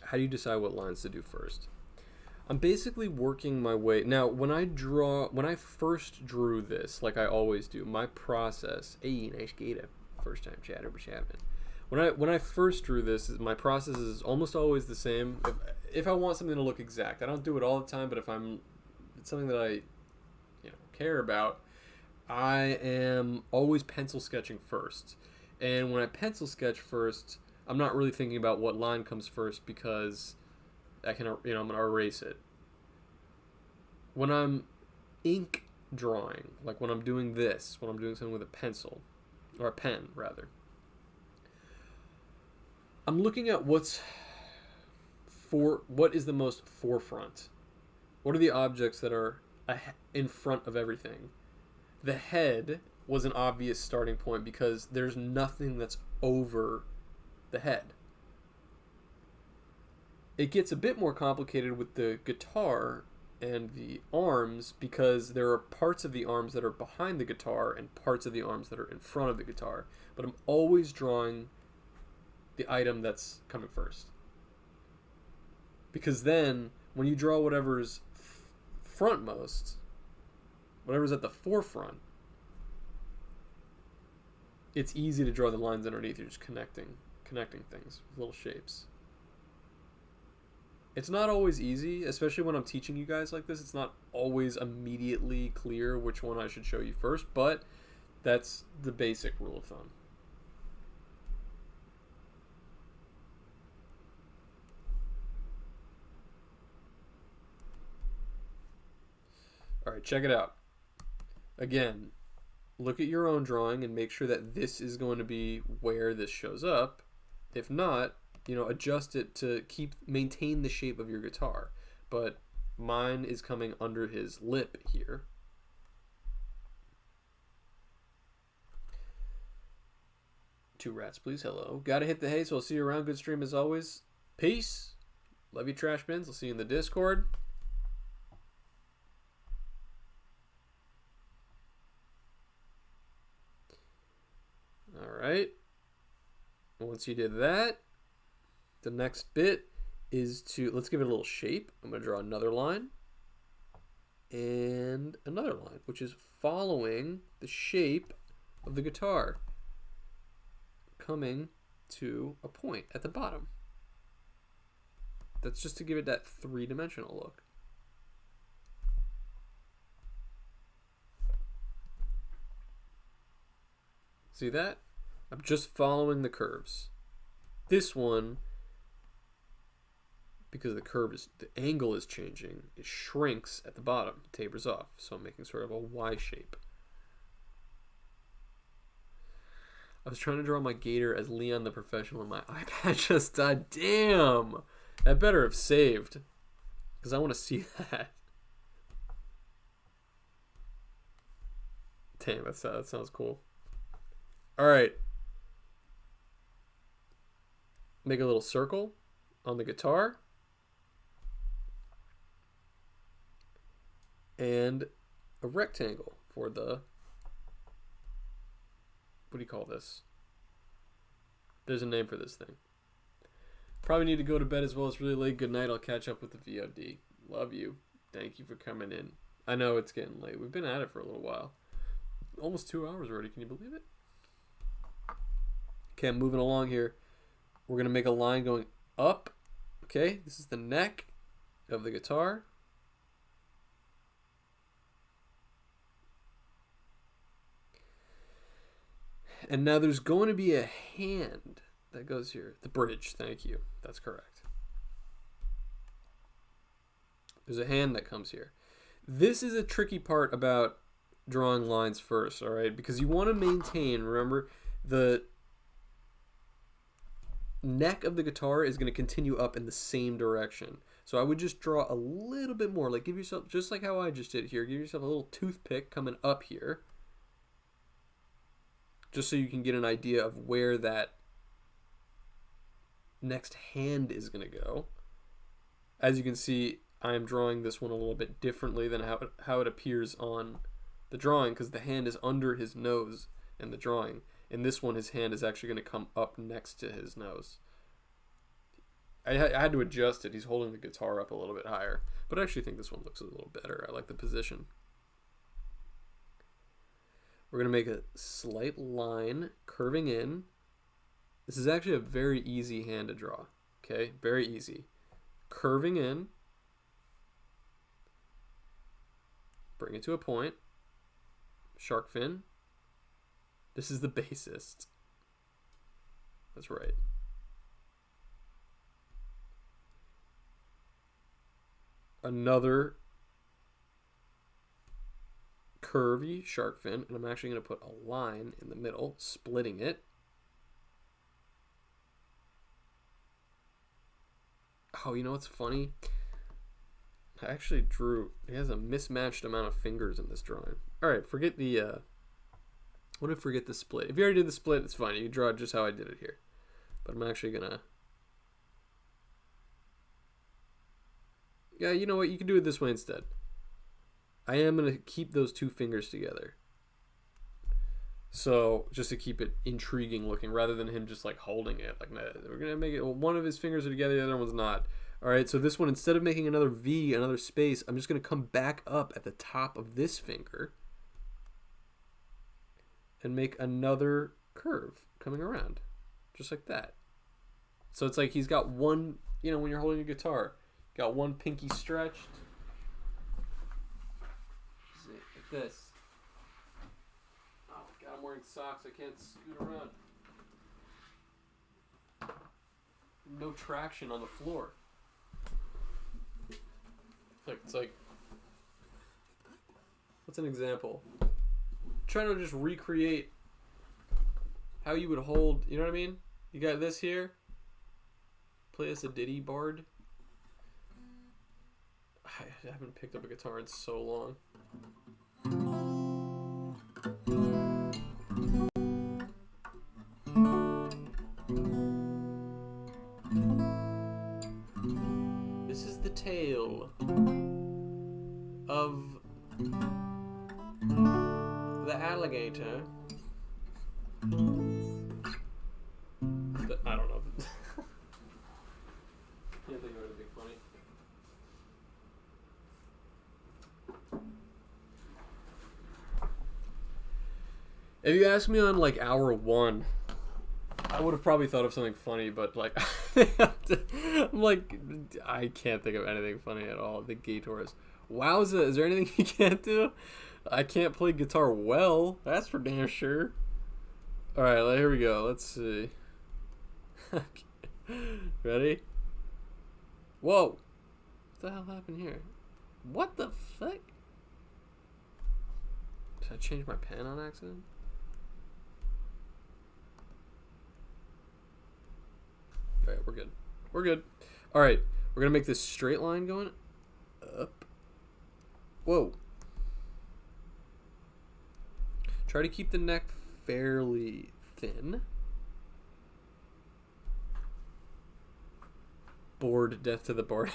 How do you decide what lines to do first? I'm basically working my way now. When I first drew this, like I always do, my process. Hey, nice gator. First time chatter was happening. When I first drew this, my process is almost always the same. If I want something to look exact, I don't do it all the time. But if it's something that I care about, I am always pencil sketching first. And when I pencil sketch first, I'm not really thinking about what line comes first because I'm going to erase it. When I'm ink drawing, like when I'm doing this, when I'm doing something with a pencil, or a pen, rather, I'm looking at what is the most forefront. What are the objects that are in front of everything? The head was an obvious starting point because there's nothing that's over the head. It gets a bit more complicated with the guitar and the arms because there are parts of the arms that are behind the guitar and parts of the arms that are in front of the guitar. But I'm always drawing the item that's coming first. Because then, when you draw whatever's frontmost, whatever's at the forefront, it's easy to draw the lines underneath. You're just connecting things with little shapes. It's not always easy, especially when I'm teaching you guys like this. It's not always immediately clear which one I should show you first, but that's the basic rule of thumb. All right, check it out. Again, look at your own drawing and make sure that this is going to be where this shows up. If not, adjust it to maintain the shape of your guitar. But mine is coming under his lip here. Two rats, please. Hello. Gotta hit the hay, so I'll see you around. Good stream as always. Peace. Love you, trash bins. I'll see you in the Discord. Alright, once you did that, the next bit is let's give it a little shape. I'm going to draw another line and another line, which is following the shape of the guitar, coming to a point at the bottom. That's just to give it that three-dimensional look. See that? I'm just following the curves. This one, because the angle is changing, it shrinks at the bottom, tapers off. So I'm making sort of a Y shape. I was trying to draw my gator as Leon the Professional and my iPad just died. Damn! That better have saved. Because I want to see that. Damn, that sounds cool. Alright. Make a little circle on the guitar. And a rectangle for the... What do you call this? There's a name for this thing. Probably need to go to bed as well. It's really late. Good night. I'll catch up with the VOD. Love you. Thank you for coming in. I know it's getting late. We've been at it for a little while. Almost 2 hours already. Can you believe it? Okay, I'm moving along here. We're going to make a line going up. Okay, this is the neck of the guitar. And now there's going to be a hand that goes here. The bridge, thank you. That's correct. There's a hand that comes here. This is a tricky part about drawing lines first, all right? Because you want to maintain, remember, the neck of the guitar is going to continue up in the same direction. So I would just draw a little bit more. Like give yourself, just like how I just did here, give yourself a little toothpick coming up here. Just so you can get an idea of where that next hand is going to go. As you can see, I am drawing this one a little bit differently than how it appears on the drawing, because the hand is under his nose in the drawing. In this one, his hand is actually going to come up next to his nose. I had to adjust it. He's holding the guitar up a little bit higher. But I actually think this one looks a little better. I like the position. We're going to make a slight line curving in. This is actually a very easy hand to draw. Okay, very easy. Curving in. Bring it to a point. Shark fin. This is the bassist. That's right. Another curvy shark fin, and I'm actually going to put a line in the middle, splitting it. Oh, you know what's funny? I actually drew, he has a mismatched amount of fingers in this drawing. Alright, forget the, what if I forget the split? If you already did the split, it's fine. You can draw it just how I did it here. But I'm actually going to, yeah, you know what? You can do it this way instead. I am going to keep those two fingers together. So, just to keep it intriguing looking, rather than him just like holding it. Like, we're going to make it, well, one of his fingers are together, the other one's not. Alright, so this one, instead of making another V, another space, I'm just going to come back up at the top of this finger and make another curve coming around. Just like that. So it's like he's got one, you know, when you're holding a guitar, got one pinky stretched. See, like this. Oh my god, I'm wearing socks. I can't scoot around. No traction on the floor. It's like, what's an example? Trying to just recreate how you would hold, you know what I mean? You got this here. Play us a ditty bard. I haven't picked up a guitar in so long. This is the tale of the alligator. I don't know. Can't think of anything funny. If you asked me on like hour 1, I would have probably thought of something funny, but like, I'm like, I can't think of anything funny at all. The Gators. Wowza, is there anything you can't do? I can't play guitar well. That's for damn sure. Alright, here we go. Let's see. Ready? Whoa. What the hell happened here? What the fuck? Did I change my pen on accident? Alright, we're good. We're good. Alright, we're going to make this straight line going up. Whoa. Try to keep the neck fairly thin. Bored, death to the board.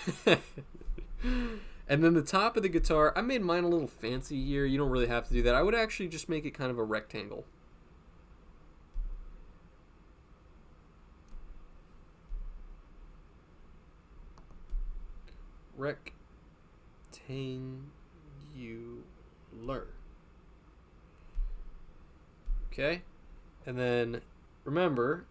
And then the top of the guitar, I made mine a little fancy here. You don't really have to do that. I would actually just make it kind of a rectangle. Rectangular. Okay, and then remember,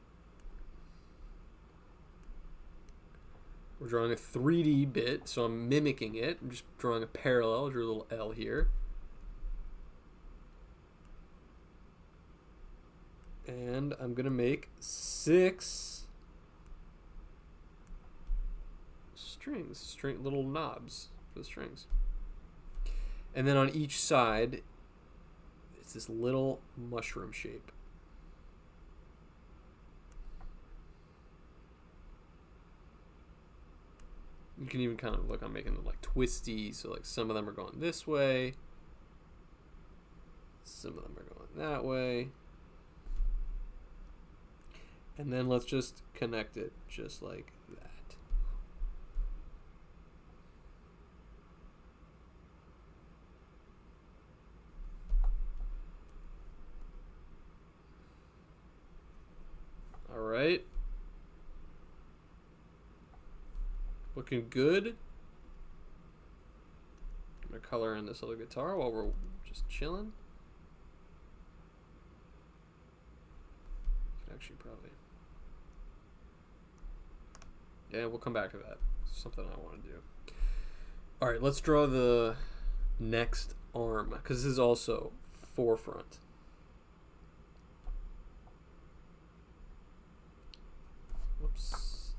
we're drawing a 3D bit, so I'm mimicking it. I'm just drawing a parallel, drew a little L here. And I'm going to make 6 strings, little knobs for the strings. And then on each side, it's this little mushroom shape. You can even kind of look, I'm making them like twisty, so like some of them are going this way, some of them are going that way. And then let's just connect it just like that. All right. Looking good. I'm gonna color in this other guitar while we're just chilling. Actually, probably. Yeah, we'll come back to that. It's something I want to do. All right, let's draw the next arm because this is also forefront. Whoops.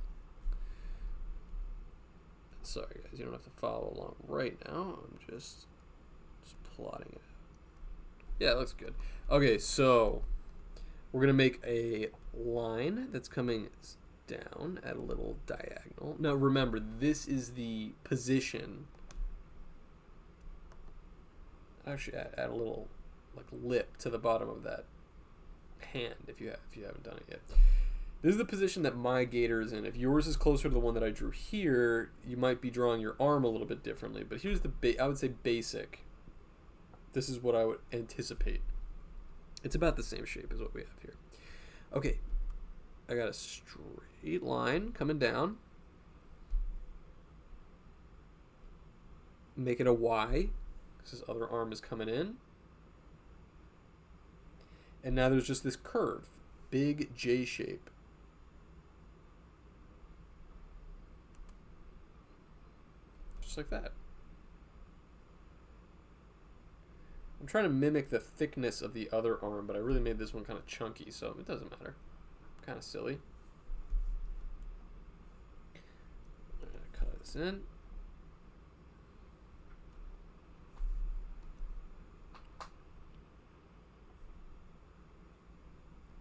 Sorry, guys, you don't have to follow along right now. I'm just plotting it out. Yeah, it looks good. Okay, so we're going to make a line that's coming down at a little diagonal. Now, remember, this is the position. Actually, add a little like lip to the bottom of that hand if you haven't done it yet. This is the position that my gator is in. If yours is closer to the one that I drew here, you might be drawing your arm a little bit differently. But here's the I would say basic. This is what I would anticipate. It's about the same shape as what we have here. Okay, I got a straight line coming down. Make it a Y, because his other arm is coming in. And now there's just this curve, big J shape. Just like that. I'm trying to mimic the thickness of the other arm, but I really made this one kind of chunky, so it doesn't matter. Kind of silly. I'm going to cut this in.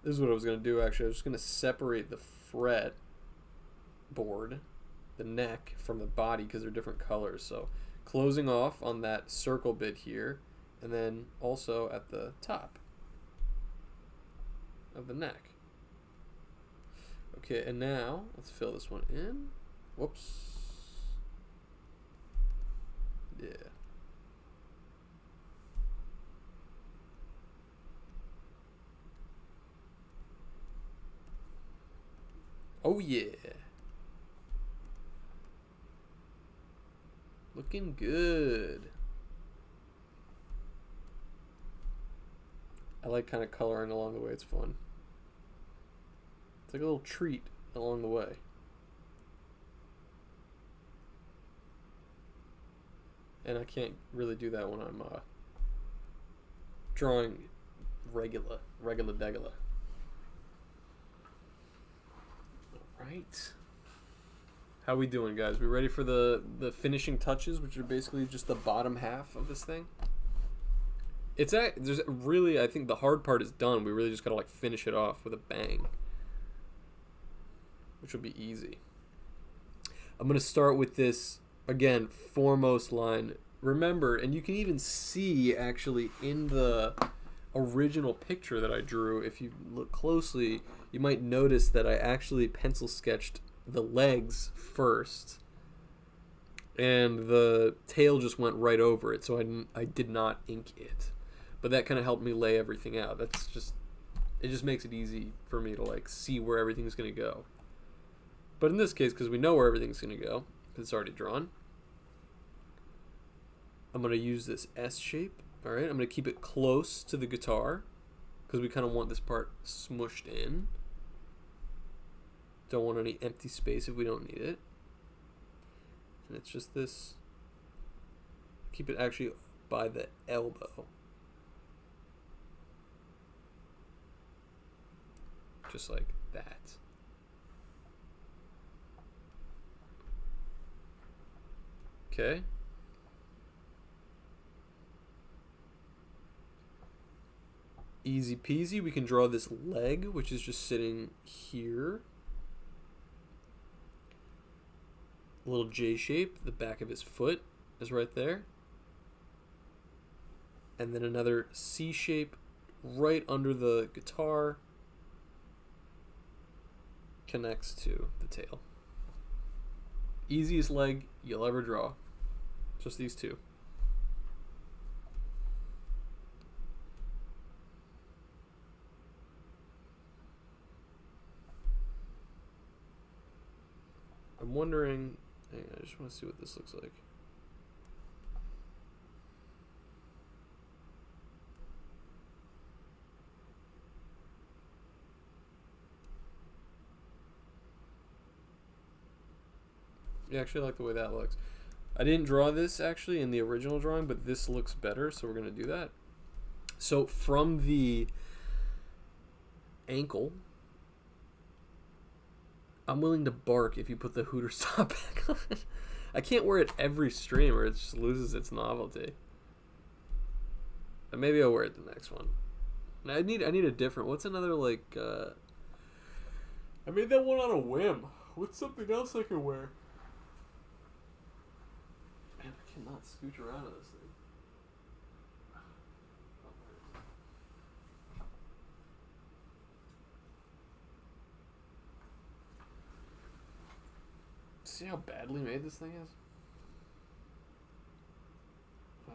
This is what I was going to do, actually. I was just going to separate the fret board, the neck, from the body because they're different colors. So closing off on that circle bit here, and then also at the top of the neck. Okay, and now let's fill this one in. Whoops. Yeah. Oh yeah. Looking good. I like kind of coloring along the way. It's fun. It's like a little treat along the way. And I can't really do that when I'm drawing regular degula. Right. How we doing, guys? We ready for the finishing touches, which are basically just the bottom half of this thing? There's really, I think the hard part is done. We really just gotta like finish it off with a bang, which will be easy. I'm gonna start with this again, foremost line. Remember, and you can even see actually in the original picture that I drew, if you look closely, you might notice that I actually pencil sketched the legs first and the tail just went right over it, so I did not ink it, but that kind of helped me lay everything out. It just makes it easy for me to like see where everything's going to go. But in this case, because we know where everything's going to go because it's already drawn, I'm going to use this S shape. All right, I'm going to keep it close to the guitar because we kind of want this part smushed in. Don't want any empty space if we don't need it. And it's just this. Keep it actually by the elbow. Just like that. Okay. Easy peasy. We can draw this leg, which is just sitting here. A little J shape. The back of his foot is right there. And then another C shape right under the guitar. Connects to the tail. Easiest leg you'll ever draw. Just these two. I'm wondering Hang on, I just want to see what this looks like. Yeah, actually, I like the way that looks. I didn't draw this actually in the original drawing, but this looks better, so we're going to do that. So from the ankle, I'm willing to bark if you put the Hooter stop back on. I can't wear it every stream or it just loses its novelty. And maybe I'll wear it the next one. I need a different. What's another like? I made that one on a whim. What's something else I can wear? Man, I cannot scooch around in this thing. See how badly made this thing is? Ugh.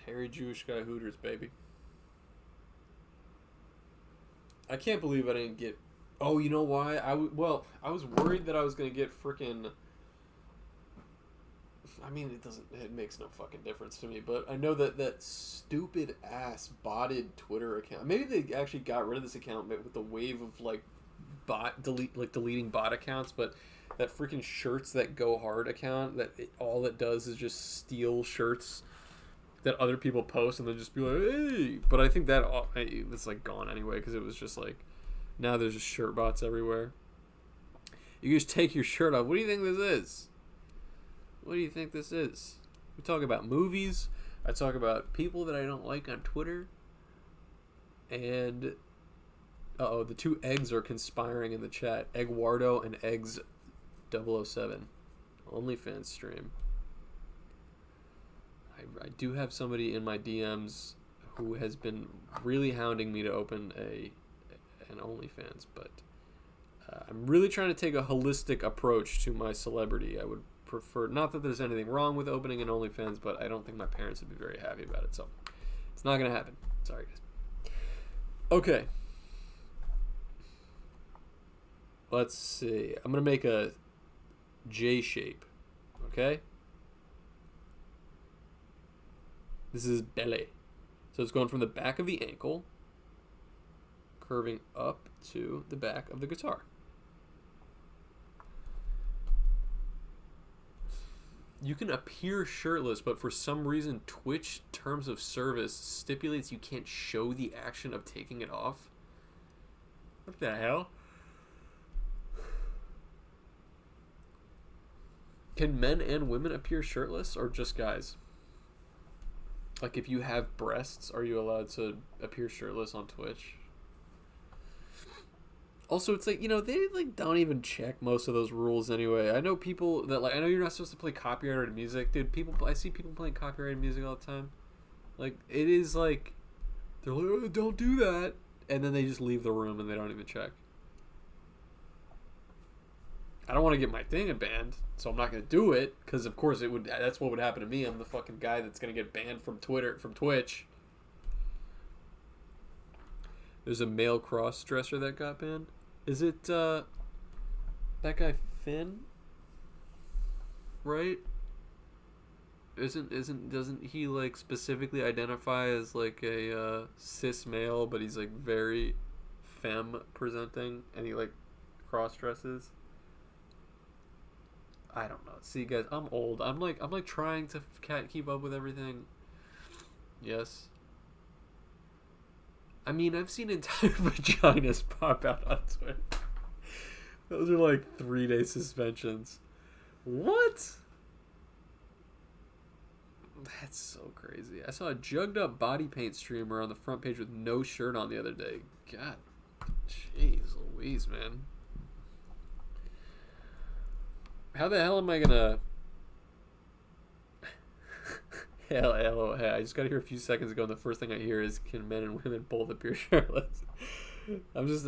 Hairy Jewish guy Hooters, baby. I can't believe I didn't get... Oh, you know why? I was worried that I was going to get freaking... I mean, it makes no fucking difference to me, but I know that stupid ass botted Twitter account. Maybe they actually got rid of this account with the wave of like deleting bot accounts, but that freaking shirts that go hard account all it does is just steal shirts that other people post and then just be like, hey. But I think it's like gone anyway because it was just like now there's just shirt bots everywhere. You can just take your shirt off. What do you think this is? What do you think this is? We talk about movies. I talk about people that I don't like on Twitter. And the two eggs are conspiring in the chat. Eggwardo and Eggs 007. OnlyFans stream. I do have somebody in my DMs who has been really hounding me to open an OnlyFans, but I'm really trying to take a holistic approach to my celebrity. I would prefer, not that there's anything wrong with opening an OnlyFans, but I don't think my parents would be very happy about it, so it's not gonna happen. Sorry, guys. Okay, let's see. I'm gonna make a J shape. Okay, this is belly, so it's going from the back of the ankle, curving up to the back of the guitar. You can appear shirtless, but for some reason Twitch terms of service stipulates you can't show the action of taking it off. What the hell? Can men and women appear shirtless or just guys? Like if you have breasts, are you allowed to appear shirtless on Twitch? Also, it's like, they like don't even check most of those rules anyway. I know people that I know you're not supposed to play copyrighted music, dude. I see people playing copyrighted music all the time. Like it is like they're like, oh, don't do that, and then they just leave the room and they don't even check. I don't want to get my thing banned, so I'm not gonna do it because of course it would. That's what would happen to me. I'm the fucking guy that's gonna get banned from Twitch. There's a male cross dresser that got banned. Is it that guy Finn? Right? Doesn't he like specifically identify as like a cis male, but he's like very femme presenting and he like cross dresses? I don't know. See guys, I'm old. I'm like trying to keep up with everything. Yes. I mean, I've seen entire vaginas pop out on Twitter. Those are like 3-day suspensions. What? That's so crazy. I saw a jugged up body paint streamer on the front page with no shirt on the other day. God, jeez Louise, man. How the hell am I gonna... Hello, hey, I just got here a few seconds ago, and the first thing I hear is, can men and women both appear shirtless? I'm just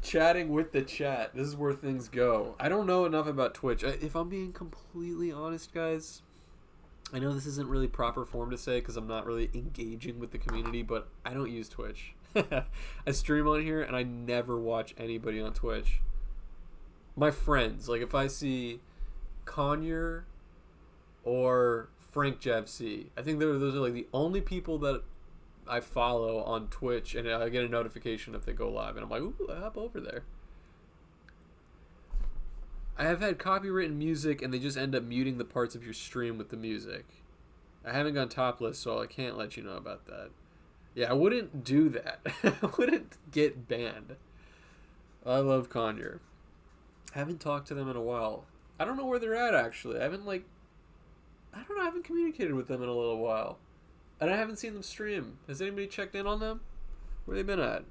chatting with the chat. This is where things go. I don't know enough about Twitch. If I'm being completely honest, guys, I know this isn't really proper form to say because I'm not really engaging with the community, but I don't use Twitch. I stream on here and I never watch anybody on Twitch. My friends, like if I see Conyer or Frank Javc, I think those are like the only people that I follow on Twitch, and I get a notification if they go live, and I'm like, ooh, I hop over there. I have had copywritten music, and they just end up muting the parts of your stream with the music. I haven't gone topless, so I can't let you know about that. Yeah, I wouldn't do that. I wouldn't get banned. I love Conyer. Haven't talked to them in a while. I don't know where they're at, actually. I haven't communicated with them in a little while. And I haven't seen them stream. Has anybody checked in on them? Where they been at?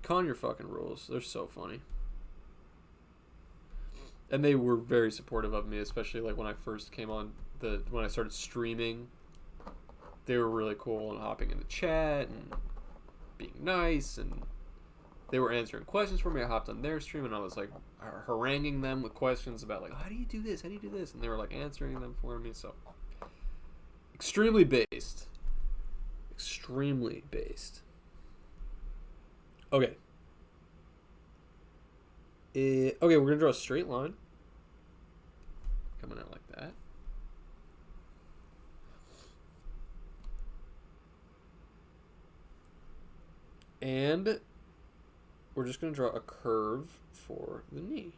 Conyer fucking rules. They're so funny. And they were very supportive of me, especially like when I first came on when I started streaming. They were really cool and hopping in the chat and being nice, and they were answering questions for me. I hopped on their stream and I was like haranguing them with questions about like, how do you do this? How do you do this? And they were like answering them for me. So extremely based. Extremely based. Okay. Okay, we're going to draw a straight line. Coming out like that. And we're just going to draw a curve for the knee.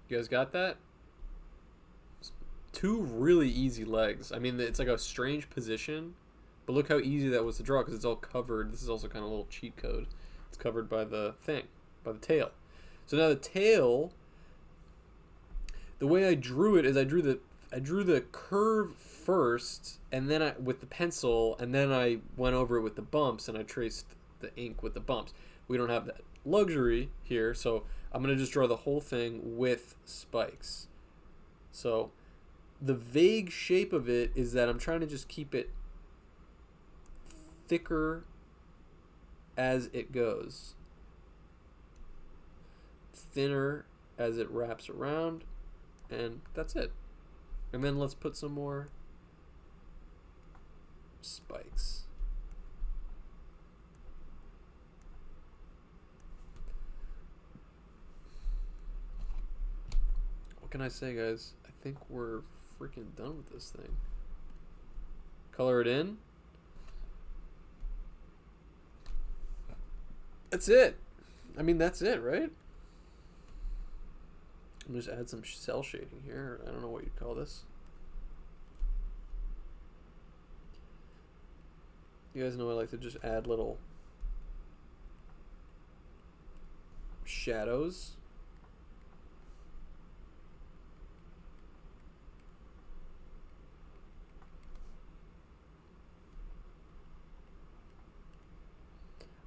You guys got that? Two really easy legs. I mean, it's like a strange position, but look how easy that was to draw because it's all covered. This is also kind of a little cheat code. It's covered by the thing, by the tail. So now the tail, the way I drew it is I drew the curve first, and then with the pencil, and then I went over it with the bumps, and I traced the ink with the bumps. We don't have that luxury here, so I'm going to just draw the whole thing with spikes. So the vague shape of it is that I'm trying to just keep it thicker as it goes, thinner as it wraps around, and that's it. And then let's put some more spikes. What can I say, guys? I think we're freaking done with this thing. Color it in. That's it. I mean, that's it, right? I'm just add some cell shading here. I don't know what you'd call this. You guys know I like to just add little shadows.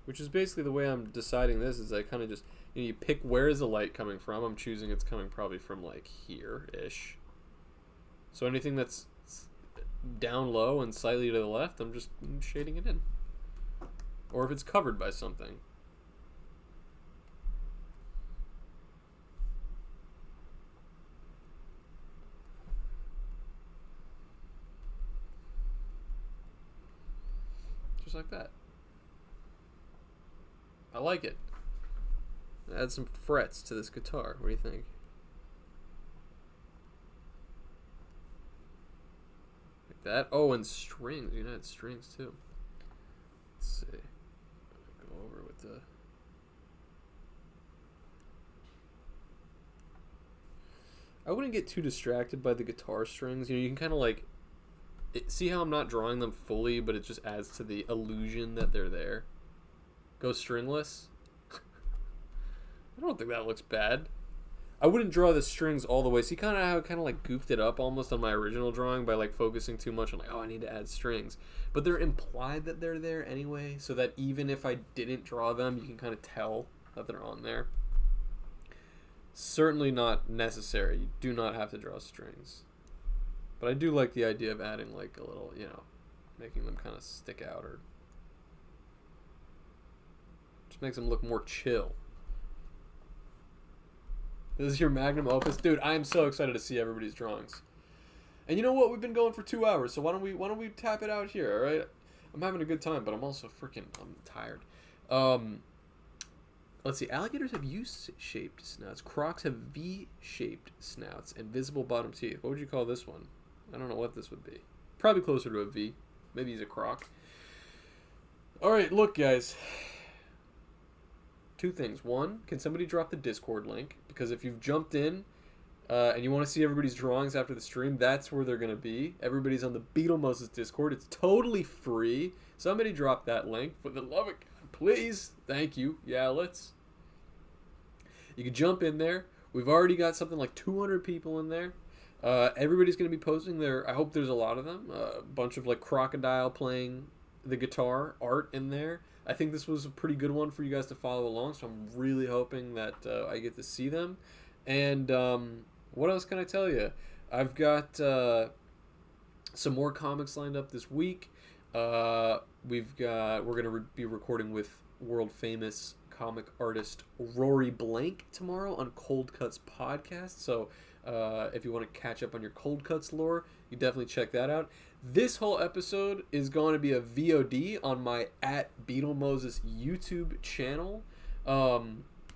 Which is basically the way I'm deciding this, is I kind of just, you pick where is the light coming from. I'm choosing it's coming probably from like here-ish. So anything that's down low and slightly to the left, I'm just shading it in. Or if it's covered by something. Just like that. I like it. Add some frets to this guitar. What do you think? Like that. Oh, and strings. You can add strings too. Let's see. Go over with the... I wouldn't get too distracted by the guitar strings. You know, you can kind of like... see how I'm not drawing them fully, but it just adds to the illusion that they're there. Go stringless. I don't think that looks bad. I wouldn't draw the strings all the way. See kind of how I kind of like goofed it up almost on my original drawing by like focusing too much on like, oh, I need to add strings. But they're implied that they're there anyway, so that even if I didn't draw them, you can kind of tell that they're on there. Certainly not necessary. You do not have to draw strings. But I do like the idea of adding like a little, you know, making them kind of stick out or... Just makes them look more chill. This is your magnum opus, dude. I am so excited to see everybody's drawings. And you know what? We've been going for 2 hours, so why don't we tap it out here? All right. I'm having a good time, but I'm also I'm tired. Let's see. Alligators have U-shaped snouts. Crocs have V-shaped snouts and visible bottom teeth. What would you call this one? I don't know what this would be. Probably closer to a V. Maybe he's a croc. All right, look, guys. 2 things. One, can somebody drop the Discord link? Because if you've jumped in and you want to see everybody's drawings after the stream, that's where they're going to be. Everybody's on the Beetle Moses Discord. It's totally free. Somebody drop that link. For the love of God, please. Thank you. Yeah, let's. You can jump in there. We've already got something like 200 people in there. Everybody's going to be posting their, I hope there's a lot of them, a bunch of like Crocodile playing the guitar art in there. I think this was a pretty good one for you guys to follow along, so I'm really hoping that I get to see them. And what else can I tell you? I've got some more comics lined up this week. We're going to be recording with world famous comic artist Rory Blank tomorrow on Cold Cuts podcast. So if you want to catch up on your Cold Cuts lore, you definitely check that out. This whole episode is going to be a VOD on my @BeetleMoses YouTube channel.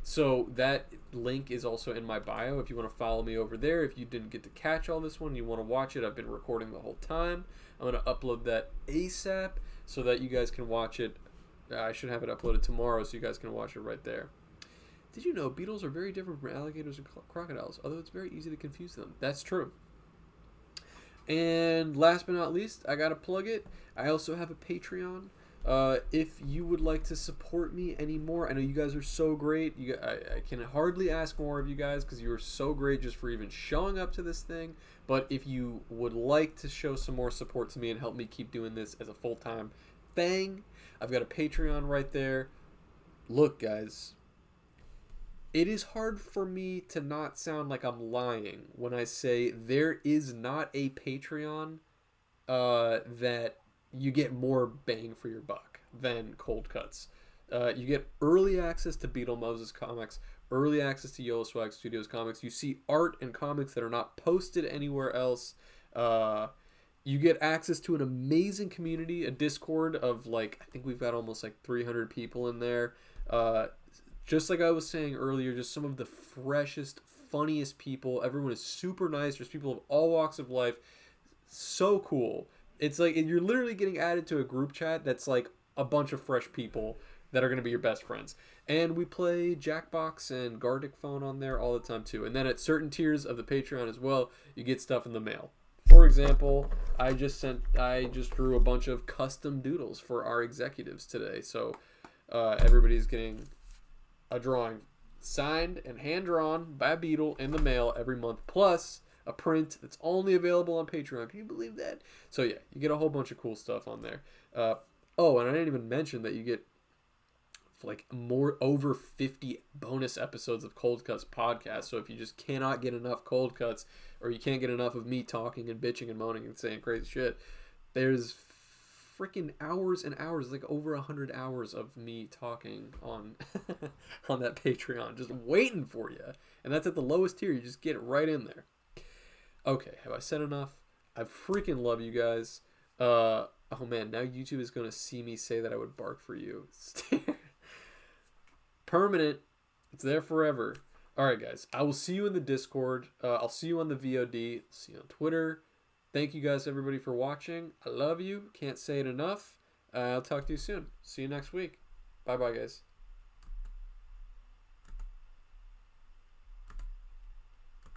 So that link is also in my bio if you want to follow me over there. If you didn't get to catch all this one, you want to watch it, I've been recording the whole time. I'm going to upload that ASAP so that you guys can watch it. I should have it uploaded tomorrow so you guys can watch it right there. Did you know beetles are very different from alligators and crocodiles, although it's very easy to confuse them? That's true. And last but not least, I gotta plug it. I also have a Patreon. If you would like to support me anymore, I know you guys are so great. I can hardly ask more of you guys because you are so great just for even showing up to this thing. But if you would like to show some more support to me and help me keep doing this as a full-time thing, I've got a Patreon right there. Look, guys, it is hard for me to not sound like I'm lying when I say there is not a Patreon that you get more bang for your buck than Cold Cuts. You get early access to Beetle Moses comics, early access to Yellow Swag Studios comics. You see art and comics that are not posted anywhere else. You get access to an amazing community, a Discord of like, I think we've got almost like 300 people in there. Just like I was saying earlier, just some of the freshest, funniest people. Everyone is super nice. There's people of all walks of life. So cool. It's like you're literally getting added to a group chat that's like a bunch of fresh people that are going to be your best friends. And we play Jackbox and Gardic Phone on there all the time too. And then at certain tiers of the Patreon as well, you get stuff in the mail. For example, I just drew a bunch of custom doodles for our executives today. So everybody's getting a drawing signed and hand-drawn by Beetle in the mail every month, plus a print that's only available on Patreon. Can you believe that? So yeah, you get a whole bunch of cool stuff on there. Oh, and I didn't even mention that you get like over 50 bonus episodes of Cold Cuts podcast. So if you just cannot get enough Cold Cuts, or you can't get enough of me talking and bitching and moaning and saying crazy shit, there's freaking hours and hours, like over 100 hours of me talking on on that Patreon, just waiting for you. And that's at the lowest tier. You just get it right in there. Okay, have I said enough? I freaking love you guys. Oh man, now YouTube is going to see me say that I would bark for you. Permanent. It's there forever. Alright guys, I will see you in the Discord. I'll see you on the VOD. See you on Twitter. Thank you guys, everybody, for watching. I love you. Can't say it enough. I'll talk to you soon. See you next week. Bye-bye, guys.